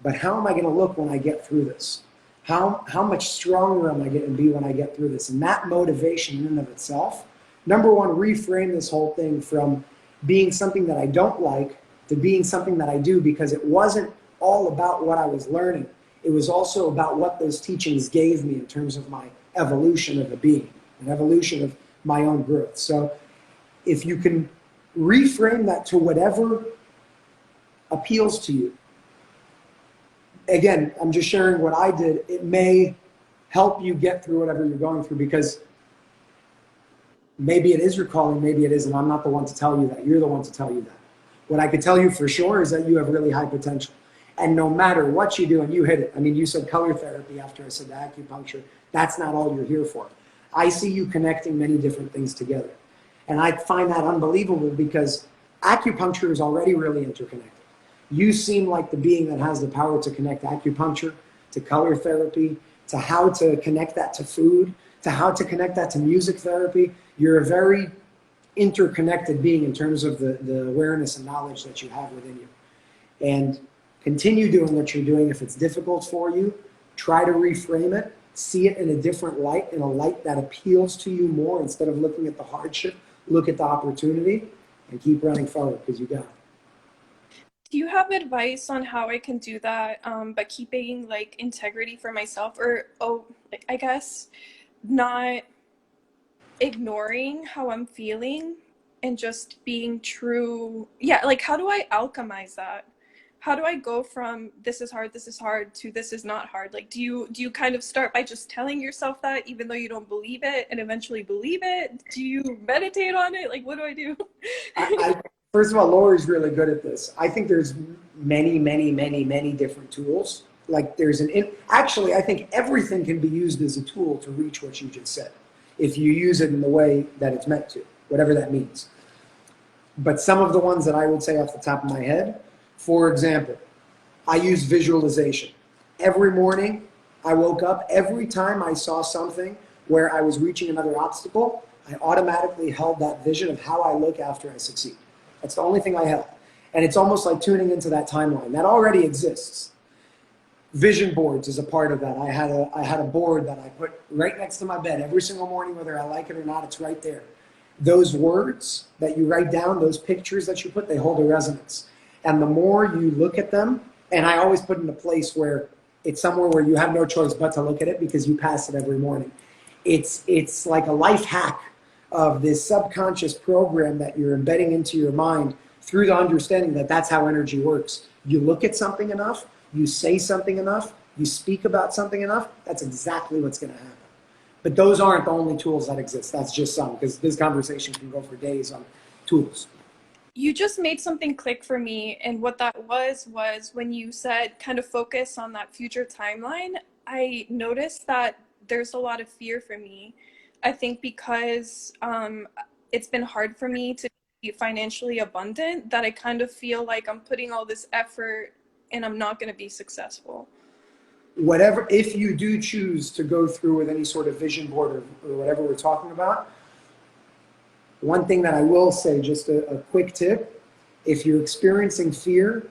but how am I going to look when I get through this? How much stronger am I going to be when I get through this? And that motivation in and of itself, number one, reframe this whole thing from being something that I don't like to being something that I do, because it wasn't all about what I was learning. It was also about what those teachings gave me in terms of my evolution of a being, an evolution of my own growth. So if you can reframe that to whatever appeals to you. Again, I'm just sharing what I did. It may help you get through whatever you're going through, because maybe it is your calling, maybe it isn't. I'm not the one to tell you that. You're the one to tell you that. What I could tell you for sure is that you have really high potential. And no matter what you do, and you hit it. I mean, you said color therapy after I said the acupuncture. That's not all you're here for. I see you connecting many different things together. And I find that unbelievable, because acupuncture is already really interconnected. You seem like the being that has the power to connect acupuncture to color therapy, to how to connect that to food, to how to connect that to music therapy. You're a very interconnected being in terms of the awareness and knowledge that you have within you. And continue doing what you're doing. If it's difficult for you, try to reframe it, see it in a different light, in a light that appeals to you more. Instead of looking at the hardship, look at the opportunity and keep running forward, because you got it. Do you have advice on how I can do that, but keeping like integrity for myself, or I guess not ignoring how I'm feeling and just being true? Yeah, like how do I alchemize that? How do I go from this is hard to this is not hard? Like, do you kind of start by just telling yourself that even though you don't believe it, and eventually believe it? Do you meditate on it? Like, what do I do? First of all, Lori's really good at this. I think there's many different tools. Like actually, I think everything can be used as a tool to reach what you just said, if you use it in the way that it's meant to, whatever that means. But some of the ones that I would say off the top of my head, for example, I use visualization. Every morning I woke up, every time I saw something where I was reaching another obstacle, I automatically held that vision of how I look after I succeed. That's the only thing I held. And it's almost like tuning into that timeline. That already exists. Vision boards is a part of that. I had a board that I put right next to my bed every single morning, whether I like it or not, it's right there. Those words that you write down, those pictures that you put, they hold a resonance. And the more you look at them, and I always put in a place where it's somewhere where you have no choice but to look at it because you pass it every morning. It's like a life hack of this subconscious program that you're embedding into your mind through the understanding that that's how energy works. You look at something enough, you say something enough, you speak about something enough, that's exactly what's going to happen. But those aren't the only tools that exist. That's just some, because this conversation can go for days on tools. You just made something click for me, and what that was when you said kind of focus on that future timeline. I noticed that there's a lot of fear for me. I think because it's been hard for me to be financially abundant, that I kind of feel like I'm putting all this effort and I'm not going to be successful. Whatever, if you do choose to go through with any sort of vision board or whatever we're talking about, one thing that I will say, just a quick tip, if you're experiencing fear,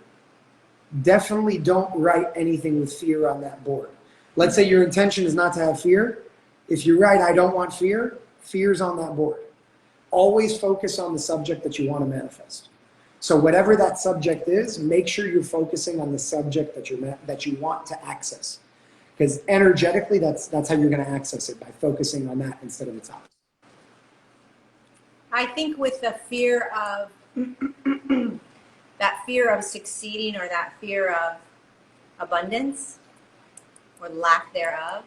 definitely don't write anything with fear on that board. Let's say your intention is not to have fear. If you write, I don't want fear, fear's on that board. Always focus on the subject that you want to manifest. So whatever that subject is, make sure you're focusing on the subject that you want to access. Because energetically, that's how you're going to access it, by focusing on that instead of its opposite. I think with the fear of that fear of succeeding, or that fear of abundance or lack thereof,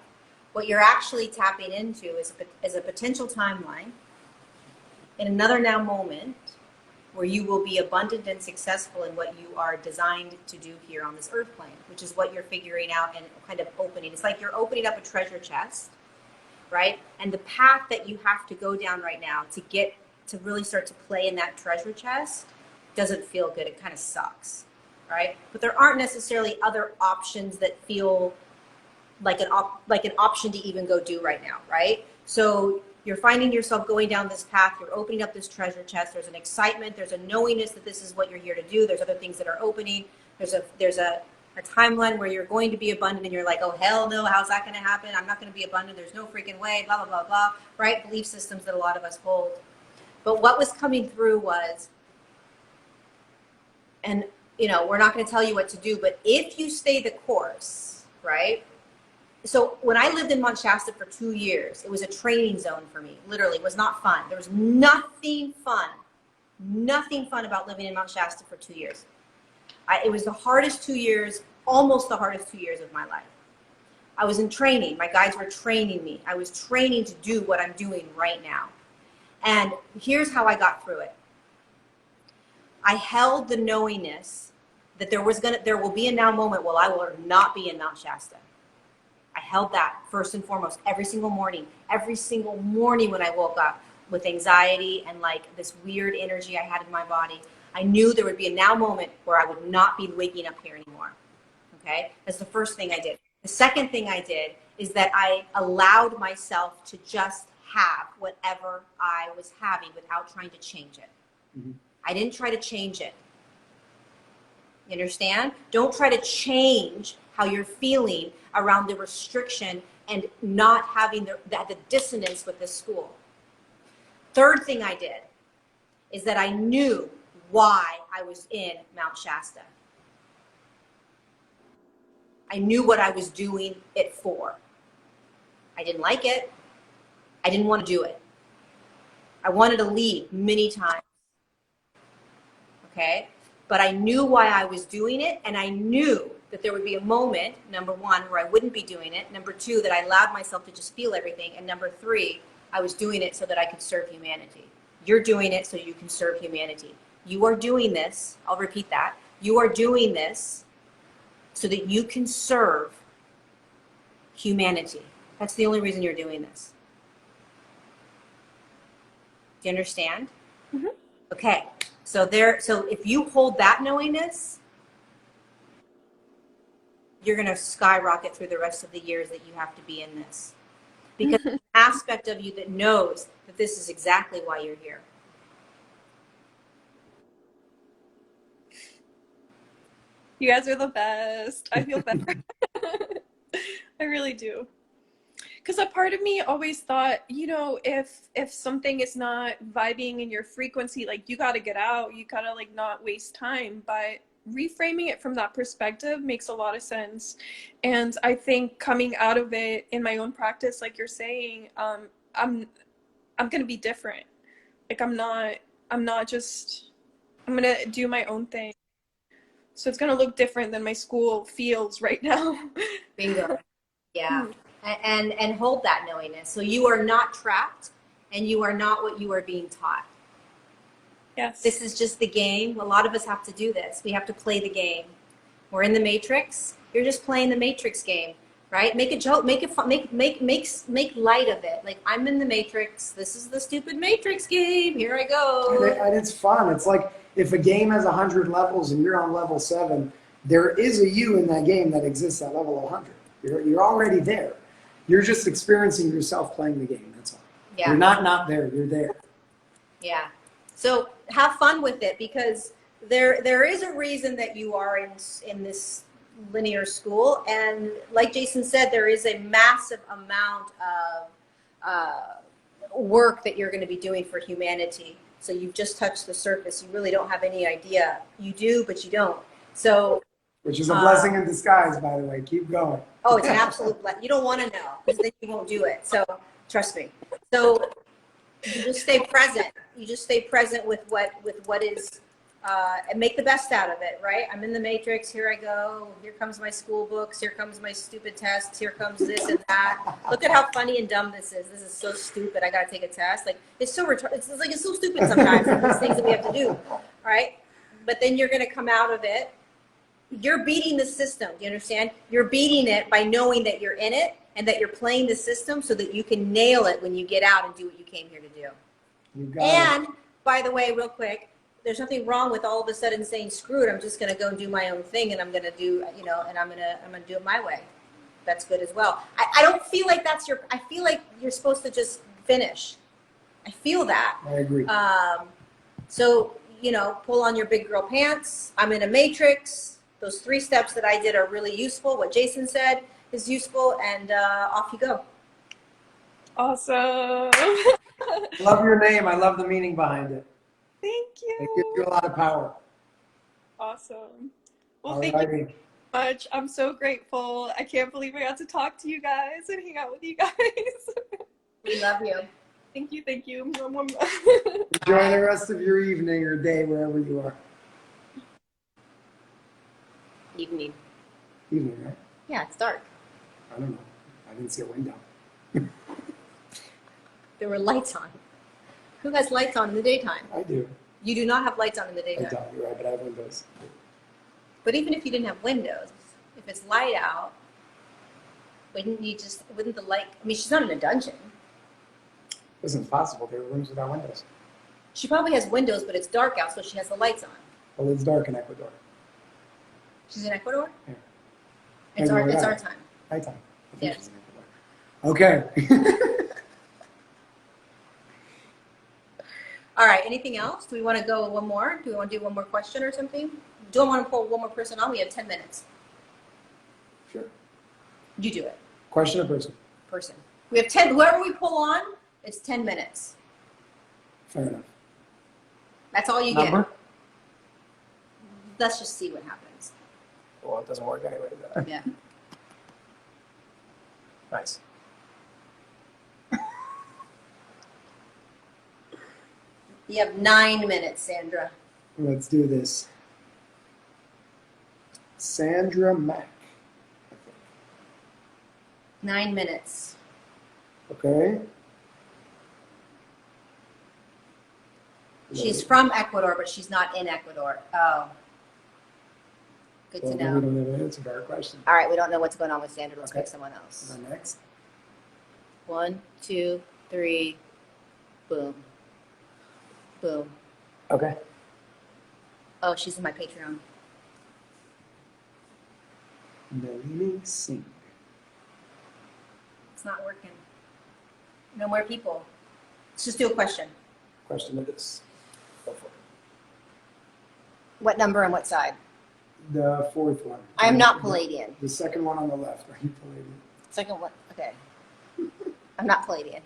what you're actually tapping into is a potential timeline in another now moment where you will be abundant and successful in what you are designed to do here on this earth plane, which is what you're figuring out and kind of opening. It's like you're opening up a treasure chest, right? And the path that you have to go down right now to really start to play in that treasure chest doesn't feel good. It kind of sucks, right? But there aren't necessarily other options that feel like an option to even go do right now, right? So you're finding yourself going down this path. You're opening up this treasure chest. There's an excitement. There's a knowingness that this is what you're here to do. There's other things that are opening. There's a timeline where you're going to be abundant, and you're like, oh, hell no, how's that going to happen? I'm not going to be abundant. There's no freaking way, blah, blah, blah, blah, right? Belief systems that a lot of us hold. But what was coming through was, and we're not going to tell you what to do, but if you stay the course, right? So when I lived in Mount Shasta for 2 years, it was a training zone for me. Literally, it was not fun. There was nothing fun about living in Mount Shasta for 2 years. It was the hardest 2 years, almost the hardest 2 years of my life. I was in training. My guides were training me. I was training to do what I'm doing right now. And here's how I got through it. I held the knowingness that there will be a now moment where I will not be in Mount Shasta. I held that first and foremost every single morning when I woke up with anxiety and like this weird energy I had in my body. I knew there would be a now moment where I would not be waking up here anymore. Okay? That's the first thing I did. The second thing I did is that I allowed myself to just have whatever I was having without trying to change it. Mm-hmm. I didn't try to change it. You understand? Don't try to change how you're feeling around the restriction and not having the dissonance with this school. Third thing I did is that I knew why I was in Mount Shasta. I knew what I was doing it for. I didn't like it. I didn't want to do it. I wanted to leave many times. Okay? But I knew why I was doing it, and I knew that there would be a moment, number one, where I wouldn't be doing it. Number two, that I allowed myself to just feel everything. And number three, I was doing it so that I could serve humanity. You're doing it so you can serve humanity. You are doing this, I'll repeat that. You are doing this so that you can serve humanity. That's the only reason you're doing this. Do you understand? Mm-hmm. Okay. So if you hold that knowingness, you're going to skyrocket through the rest of the years that you have to be in this. Because there's an aspect of you that knows that this is exactly why you're here. You guys are the best. I feel better. I really do. Because a part of me always thought, you know, if something is not vibing in your frequency, like you got to get out, you got to like not waste time. But reframing it from that perspective makes a lot of sense. And I think coming out of it in my own practice, like you're saying, I'm going to be different. Like I'm going to do my own thing. So it's going to look different than my school feels right now. Bingo. Yeah. And hold that knowingness. So you are not trapped and you are not what you are being taught. Yes. This is just the game. A lot of us have to do this. We have to play the game. We're in the Matrix. You're just playing the Matrix game, right? Make a joke, make it fun, make light of it. Like, I'm in the Matrix. This is the stupid Matrix game. Here I go. And it's fun. It's like if a game has 100 levels and you're on level 7, there is a you in that game that exists at level 100. You're already there. You're just experiencing yourself playing the game. That's all. Yeah. You're not there. You're there. Yeah. So have fun with it, because there is a reason that you are in this linear school, and like Jason said, there is a massive amount of work that you're going to be doing for humanity. So you've just touched the surface. You really don't have any idea. You do, but you don't. So, which is a blessing in disguise, by the way. Keep going. Oh, it's an absolute blessing. You don't want to know, because then you won't do it. So trust me. So you just stay present. You just stay present with what is, and make the best out of it, right? I'm in the Matrix. Here I go. Here comes my school books. Here comes my stupid tests. Here comes this and that. Look at how funny and dumb this is. This is so stupid. I got to take a test. Like, it's so it's like it's so stupid sometimes. These things that we have to do, right? But then you're going to come out of it. You're beating the system. Do you understand? You're beating it by knowing that you're in it and that you're playing the system so that you can nail it when you get out and do what you came here to do. You got And it. by the way, real quick, there's nothing wrong with all of a sudden saying, screw it, I'm just going to go and do my own thing, and I'm going to do, and I'm going to do it my way. That's good as well. I don't feel like I feel like you're supposed to just finish. I feel that. I agree. So, pull on your big girl pants. I'm in a matrix. Those 3 steps that I did are really useful. What Jason said is useful, and off you go. Awesome. Love your name. I love the meaning behind it. Thank you. It gives you a lot of power. Awesome. Well, Alrighty. thank you so much. I'm so grateful. I can't believe I got to talk to you guys and hang out with you guys. We love you. Thank you. Enjoy the rest of your evening or day, wherever you are. Evening. Evening, right? Yeah, it's dark. I don't know. I didn't see a window. There were lights on. Who has lights on in the daytime? I do. You do not have lights on in the I daytime. don't. You're right, but I have windows. But even if you didn't have windows, if it's light out, wouldn't the light, she's not in a dungeon. It's impossible. There are rooms without windows. She probably has windows, but it's dark out, so she has the lights on. Well, it's dark in Ecuador. She's in Ecuador? Yeah. It's our time. Nighttime. I think Yeah. she's in Ecuador. Okay. All right, anything else? Do we want to go one more? Do we want to do one more question or something? don't want to pull one more person on, we have 10 minutes. Sure. You do it. Question or person? Person. We have 10, whoever we pull on, it's 10 minutes. Fair enough. That's all you Number? get. Let's just see what happens. Well, it doesn't work anyway. Though. Yeah. Nice. You have 9 minutes, Sandra. Let's do this. Sandra Mack. 9 minutes. Okay. She's from Ecuador, but she's not in Ecuador. Oh. Good to Well, know. we don't have an answer to our question. All right, we don't know what's going on with Sandra. Let's Okay. pick someone else. And then next. 1, 2, 3. Boom. Boom. Okay. Oh, she's in my Patreon. Nalini Singh. It's not working. No more people. Let's just do a question. Question of this. Go for it. What number and what side? The fourth one. I am not Palladian. The second one on the left. Are you Palladian? Second one. Okay. I'm not Palladian.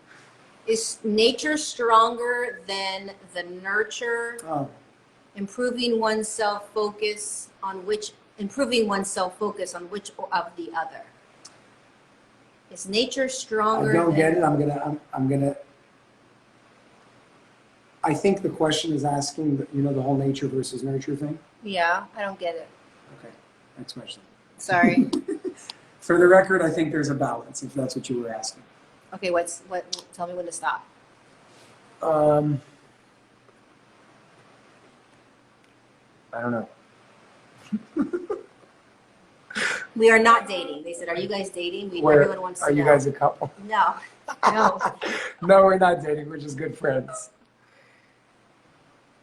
Is nature stronger than the nurture? Oh, Improving oneself focus on which of the other? Is nature I stronger? don't get it. than- I'm gonna. I think the question is asking, the whole nature versus nurture thing. Yeah, I don't get it. Okay. Next question. Sorry. For the record, I think there's a balance, if that's what you were asking. Okay, tell me when to stop. I don't know. We are not dating. They said, "Are you guys dating?" Everyone wants to Are you know. guys a couple? No. No. No, we're not dating. We're just good friends.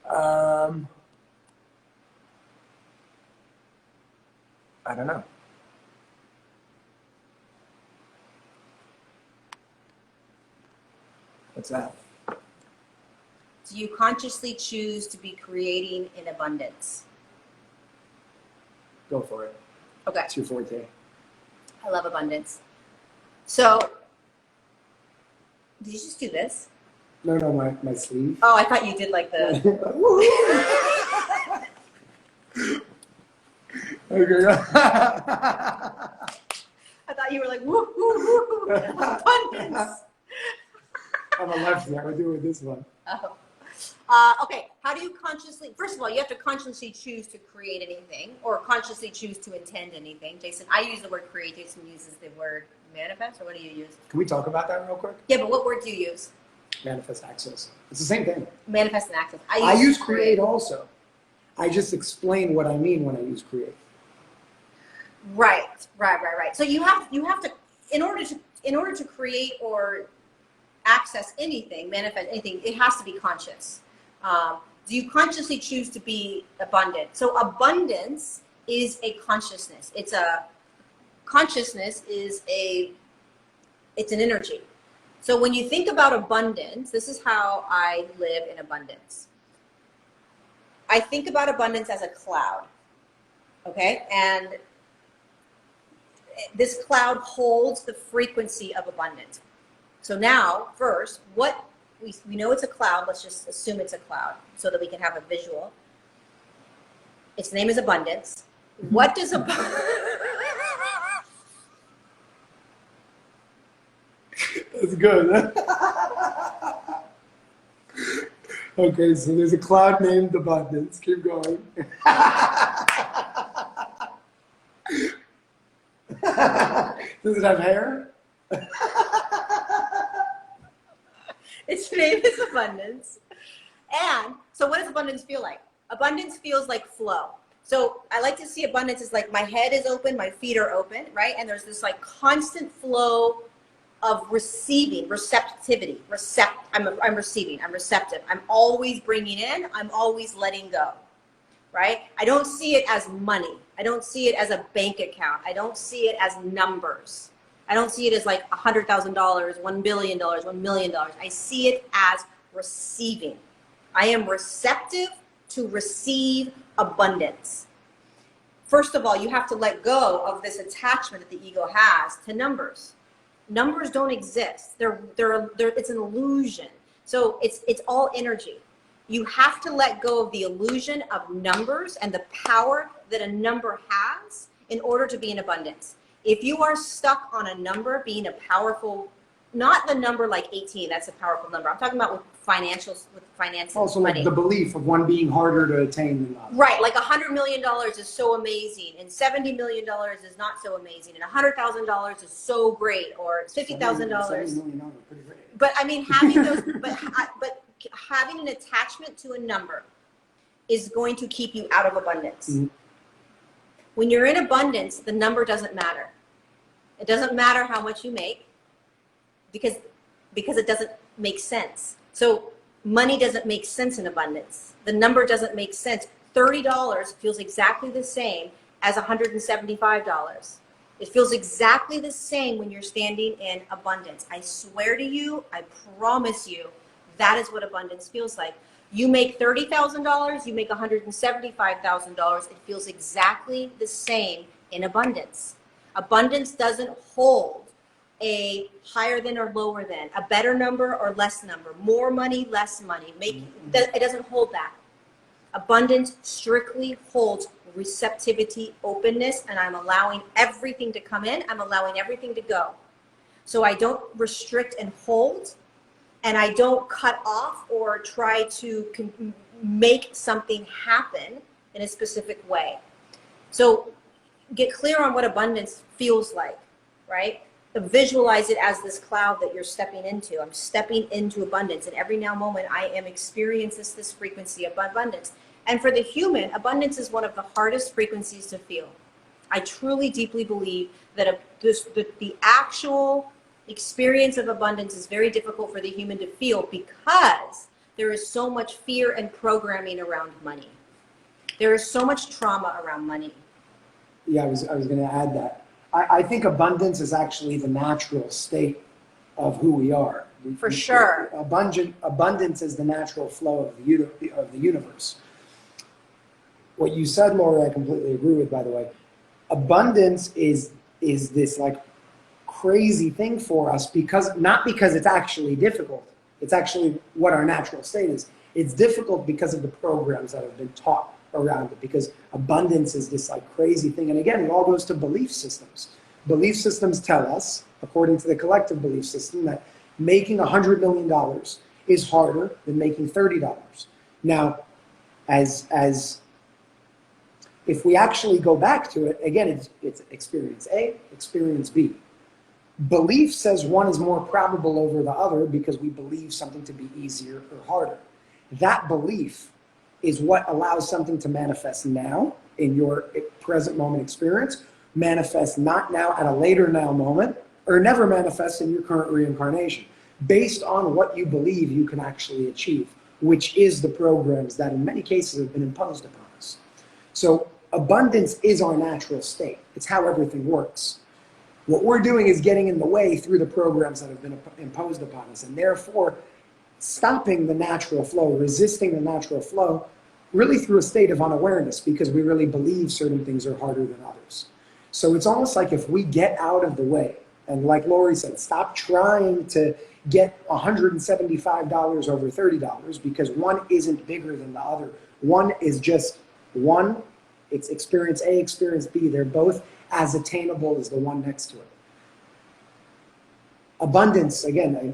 I don't know. What's that? Do you consciously choose to be creating in abundance? Go for it. Okay. It's your forte. I love abundance. So, did you just do this? No, my sleeve. Oh, I thought you did like the. Okay. I thought you were like, woo, woo, woo, abundance. I'm a lefty. I would do it with this one. Oh. Okay, how do you consciously, first of all, you have to consciously choose to create anything or consciously choose to intend anything. Jason, I use the word create. Jason uses the word manifest, or what do you use? Can we talk about that real quick? Yeah, but what word do you use? Manifest access. It's the same thing. Manifest and access. I use create also. I just explain what I mean when I use create. Right. So you have to, in order to create or access anything, manifest anything, it has to be conscious. Do you consciously choose to be abundant? So abundance is a consciousness. It's an energy. So when you think about abundance, this is how I live in abundance. I think about abundance as a cloud, okay? And this cloud holds the frequency of abundance. So now, first, we know it's a cloud. Let's just assume it's a cloud so that we can have a visual. Its name is abundance. What does abundance... That's good. Okay, so there's a cloud named Abundance. Keep going. Does it have hair? Its name is abundance. And so what does abundance feel like? Abundance feels like flow. So I like to see abundance as like my head is open, my feet are open, right? And there's this like constant flow of receiving, receptivity. I'm receiving, I'm receptive. I'm always bringing in, I'm always letting go, right? I don't see it as money. I don't see it as a bank account. I don't see it as numbers. I don't see it as like $100,000, $1 billion, $1 million. I see it as receiving. I am receptive to receive abundance. First of all, you have to let go of this attachment that the ego has to numbers. Numbers don't exist. It's an illusion. So it's all energy. You have to let go of the illusion of numbers and the power that a number has in order to be in abundance. If you are stuck on a number being a powerful, not the number like 18, that's a powerful number. I'm talking about with finances. Also, money. like the belief of one being harder to attain than the other. Right, like $100 million is so amazing, and $70 million is not so amazing, and $100,000 is so great, or $50,000. $70 million are pretty great. But I mean, having those, but having an attachment to a number is going to keep you out of abundance. Mm-hmm. When you're in abundance, the number doesn't matter. It doesn't matter how much you make because it doesn't make sense. So money doesn't make sense in abundance. The number doesn't make sense. $30 feels exactly the same as $175. It feels exactly the same when you're standing in abundance. I swear to you, I promise you, that is what abundance feels like. You make $30,000, you make $175,000. It feels exactly the same in abundance. Abundance doesn't hold a higher than or lower than, a better number or less number, more money, less money. It doesn't hold that. Abundance strictly holds receptivity, openness, and I'm allowing everything to come in. I'm allowing everything to go. So I don't restrict and hold, and I don't cut off or try to make something happen in a specific way. So get clear on what abundance feels like, right? Visualize it as this cloud that you're stepping into. I'm stepping into abundance, and every now moment I am experiencing this frequency of abundance. And for the human, abundance is one of the hardest frequencies to feel. I truly, deeply believe that the actual experience of abundance is very difficult for the human to feel because there is so much fear and programming around money. There is so much trauma around money. Yeah, I was going to add that. I think abundance is actually the natural state of who we are. For sure. Abundance is the natural flow of the universe. What you said, Laura, I completely agree with, by the way. Abundance is this like crazy thing for us not because it's actually difficult. It's actually what our natural state is. It's difficult because of the programs that have been taught around it, because abundance is this like crazy thing. And again, it all goes to belief systems. Belief systems tell us, according to the collective belief system, that making $100 million is harder than making $30. Now, as if we actually go back to it, again, it's experience A, experience B. Belief says one is more probable over the other because we believe something to be easier or harder. That belief is what allows something to manifest now in your present moment experience, manifest not now at a later now moment, or never manifest in your current reincarnation, based on what you believe you can actually achieve, which is the programs that in many cases have been imposed upon us. So abundance is our natural state. It's how everything works. What we're doing is getting in the way through the programs that have been imposed upon us, and therefore stopping the natural flow, resisting the natural flow, really through a state of unawareness, because we really believe certain things are harder than others. So it's almost like if we get out of the way, and like Lori said, stop trying to get $175 over $30, because one isn't bigger than the other. One is just one. It's experience A, experience B. They're both as attainable as the one next to it. Abundance, again,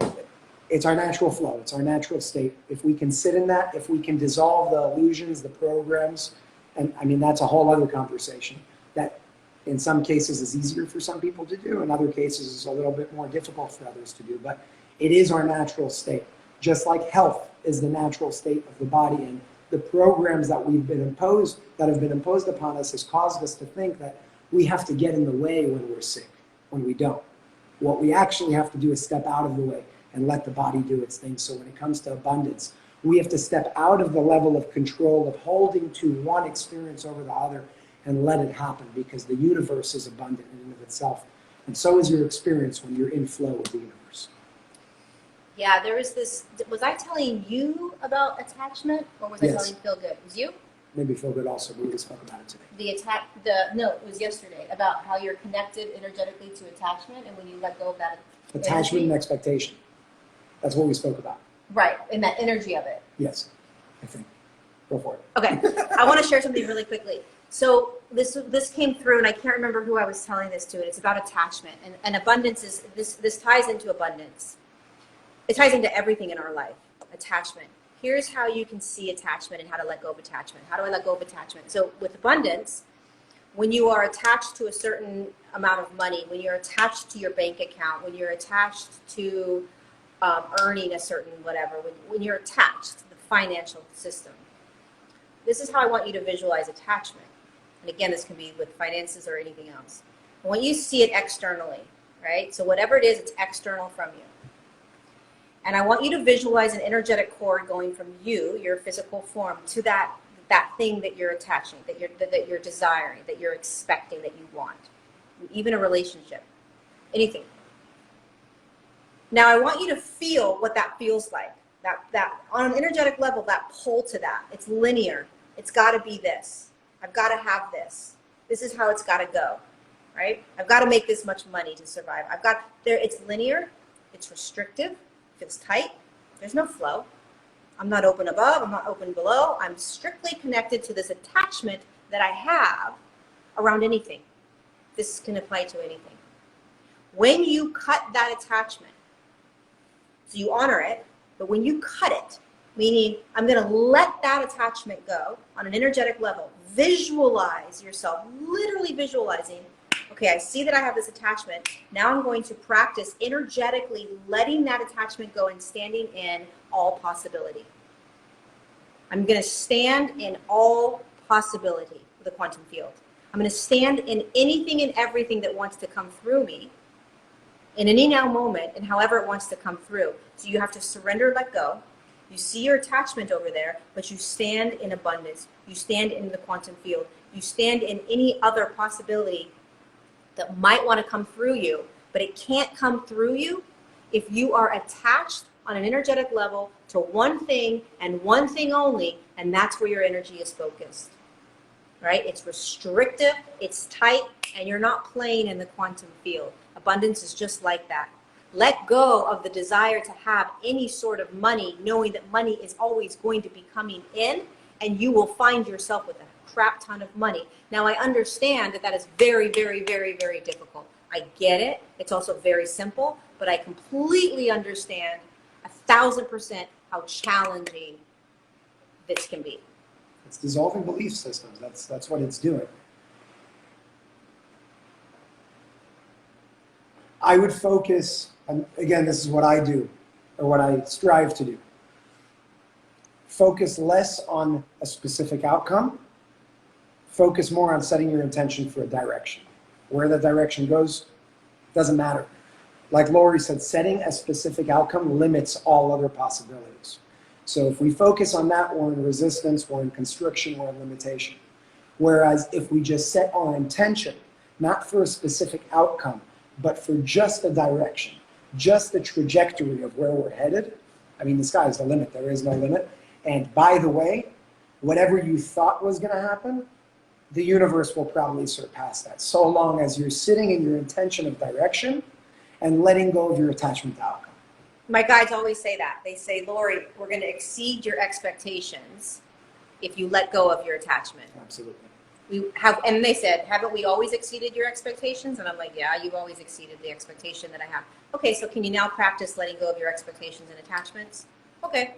it's our natural flow. It's our natural state. If we can sit in that, if we can dissolve the illusions, the programs, and I mean, that's a whole other conversation that in some cases is easier for some people to do. In other cases is a little bit more difficult for others to do, but it is our natural state. Just like health is the natural state of the body, and the programs that have been imposed upon us has caused us to think that we have to get in the way when we're sick, when we don't. What we actually have to do is step out of the way and let the body do its thing. So when it comes to abundance, we have to step out of the level of control of holding to one experience over the other and let it happen, because the universe is abundant in and of itself. And so is your experience when you're in flow with the universe. Yeah, there was this, was I telling you about attachment, or was I telling Phil Good? It was you? maybe feel good also, but we spoke about it today. It was yesterday, about how you're connected energetically to attachment, and when you let go of that Attachment and energy, expectation. That's what we spoke about. right, and that energy of it. Yes, I think. Go for it. Okay, I want to share something really quickly. So this came through, and I can't remember who I was telling this to. And it's about attachment, and abundance is this ties into abundance. It ties into everything in our life. Attachment. Here's how you can see attachment and how to let go of attachment. How do I let go of attachment? So with abundance, when you are attached to a certain amount of money, when you're attached to your bank account, when you're attached to earning a certain whatever, when you're attached to the financial system, this is how I want you to visualize attachment. And again, this can be with finances or anything else. I want you to see it externally, right? So whatever it is, it's external from you. And I want you to visualize an energetic cord going from you, your physical form, to that thing that you're attaching, that you're desiring, that you're expecting, that you want. Even a relationship, anything. Now I want you to feel what that feels like. That on an energetic level, that pull to that. It's linear. It's got to be this. I've got to have this. This is how it's got to go, right? I've got to make this much money to survive. It's linear. It's restrictive. Feels tight. There's no flow. I'm not open above. I'm not open below. I'm strictly connected to this attachment that I have around anything. This can apply to anything. When you cut that attachment, so you honor it, but when you cut it, meaning I'm going to let that attachment go on an energetic level, visualize yourself, literally visualizing, okay, I see that I have this attachment. Now I'm going to practice energetically letting that attachment go and standing in all possibility. I'm going to stand in all possibility with the quantum field. I'm going to stand in anything and everything that wants to come through me in any now moment and however it wants to come through. So you have to surrender, let go. You see your attachment over there, but you stand in abundance. You stand in the quantum field. You stand in any other possibility that might want to come through you, but it can't come through you if you are attached on an energetic level to one thing and one thing only, and that's where your energy is focused. Right? It's restrictive, it's tight, and you're not playing in the quantum field. Abundance is just like that. Let go of the desire to have any sort of money, knowing that money is always going to be coming in, and you will find yourself with a crap ton of money. Now, I understand that is very, very, very, very difficult. I get it. It's also very simple, but I completely understand 1,000% how challenging this can be. It's dissolving belief systems. That's what it's doing. I would focus, and again, this is what I do, or what I strive to do. Focus less on a specific outcome. Focus more on setting your intention for a direction. Where the direction goes doesn't matter. Like Lori said, setting a specific outcome limits all other possibilities. So if we focus on that, we're in resistance, we're in constriction, we're in limitation. Whereas if we just set our intention, not for a specific outcome, but for just the direction, just the trajectory of where we're headed, I mean, the sky is the limit, there is no limit. And by the way, whatever you thought was going to happen, the universe will probably surpass that, so long as you're sitting in your intention of direction and letting go of your attachment to outcome. My guides always say that. They say, Lori, we're going to exceed your expectations if you let go of your attachment. Absolutely. We have, and they said, haven't we always exceeded your expectations? And I'm like, yeah, you've always exceeded the expectation that I have. Okay, so can you now practice letting go of your expectations and attachments? Okay,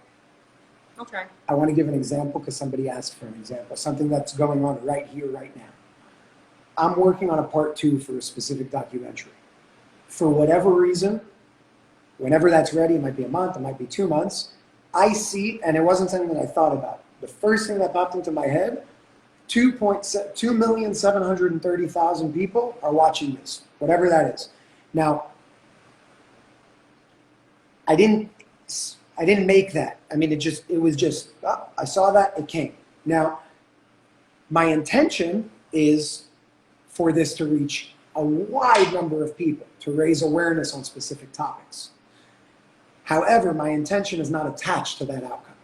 I'll try. I want to give an example because somebody asked for an example, something that's going on right here, right now. I'm working on a part 2 for a specific documentary. For whatever reason, whenever that's ready, it might be a month, it might be 2 months, I see, and it wasn't something that I thought about. The first thing that popped into my head, 2,730,000 people are watching this, whatever that is. Now, I didn't make that. I mean, it was just, I saw that, it came. Now, my intention is for this to reach a wide number of people, to raise awareness on specific topics. However, my intention is not attached to that outcome.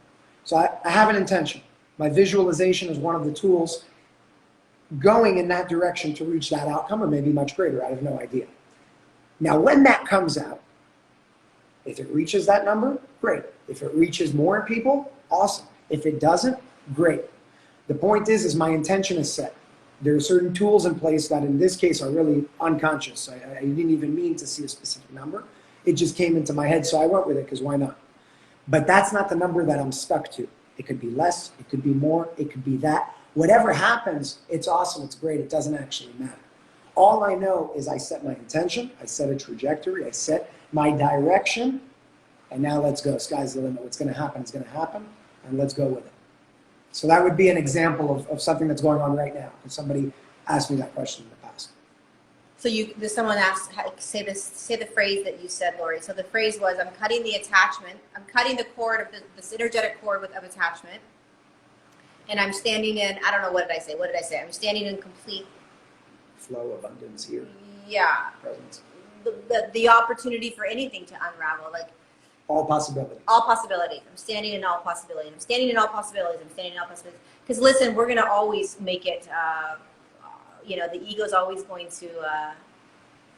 So I have an intention. My visualization is one of the tools going in that direction to reach that outcome, or maybe much greater. I have no idea. Now, when that comes out, if it reaches that number, great. If it reaches more people, awesome. If it doesn't, great. The point is my intention is set. There are certain tools in place that in this case are really unconscious. I didn't even mean to see a specific number. It just came into my head, so I went with it because why not? But that's not the number that I'm stuck to. It could be less, it could be more, it could be that. Whatever happens, it's awesome, it's great, it doesn't actually matter. All I know is I set my intention, I set a trajectory, I set my direction, and now let's go. Sky's the limit. What's going to happen is going to happen, and let's go with it. So that would be an example of something that's going on right now. Because somebody asked me that question in the past. So someone asked, say the phrase that you said, Lori. So the phrase was, I'm cutting the attachment. I'm cutting the cord of this energetic cord of attachment. And I'm standing in, I don't know, what did I say? What did I say? I'm standing in complete flow, abundance here. Yeah. Presence. The opportunity for anything to unravel. Like, all possibilities. All possibilities. I'm standing in all possibilities. I'm standing in all possibilities. I'm standing in all possibilities. Because listen, we're going to always make it, the ego is always going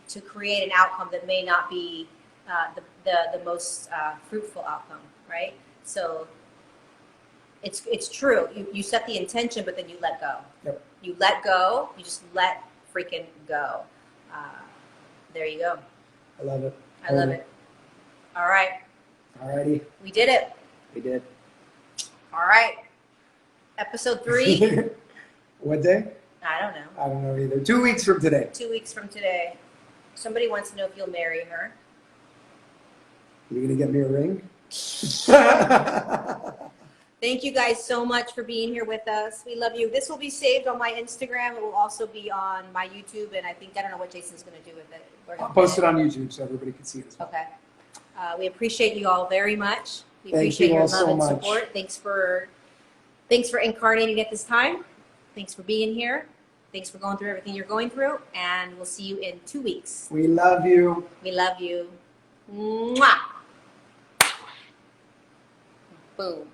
to create an outcome that may not be the most fruitful outcome, right? So it's true. You set the intention, but then you let go. Yep. You let go. You just let freaking go. There you go. I love it. I love it. All right. Alrighty. We did it. We did. All right. Episode 3. What day? I don't know. I don't know either. 2 weeks from today. 2 weeks from today. Somebody wants to know if you'll marry her. You're going to get me a ring? Thank you guys so much for being here with us. We love you. This will be saved on my Instagram. It will also be on my YouTube. And I don't know what Jason's going to do with it. I'll post it on YouTube so everybody can see it as well. Okay. We appreciate you all very much. We Thank appreciate you your all love so and much. support. Thanks for incarnating at this time. Thanks for being here. Thanks for going through everything you're going through. And we'll see you in 2 weeks. We love you. We love you. Mwah. Boom.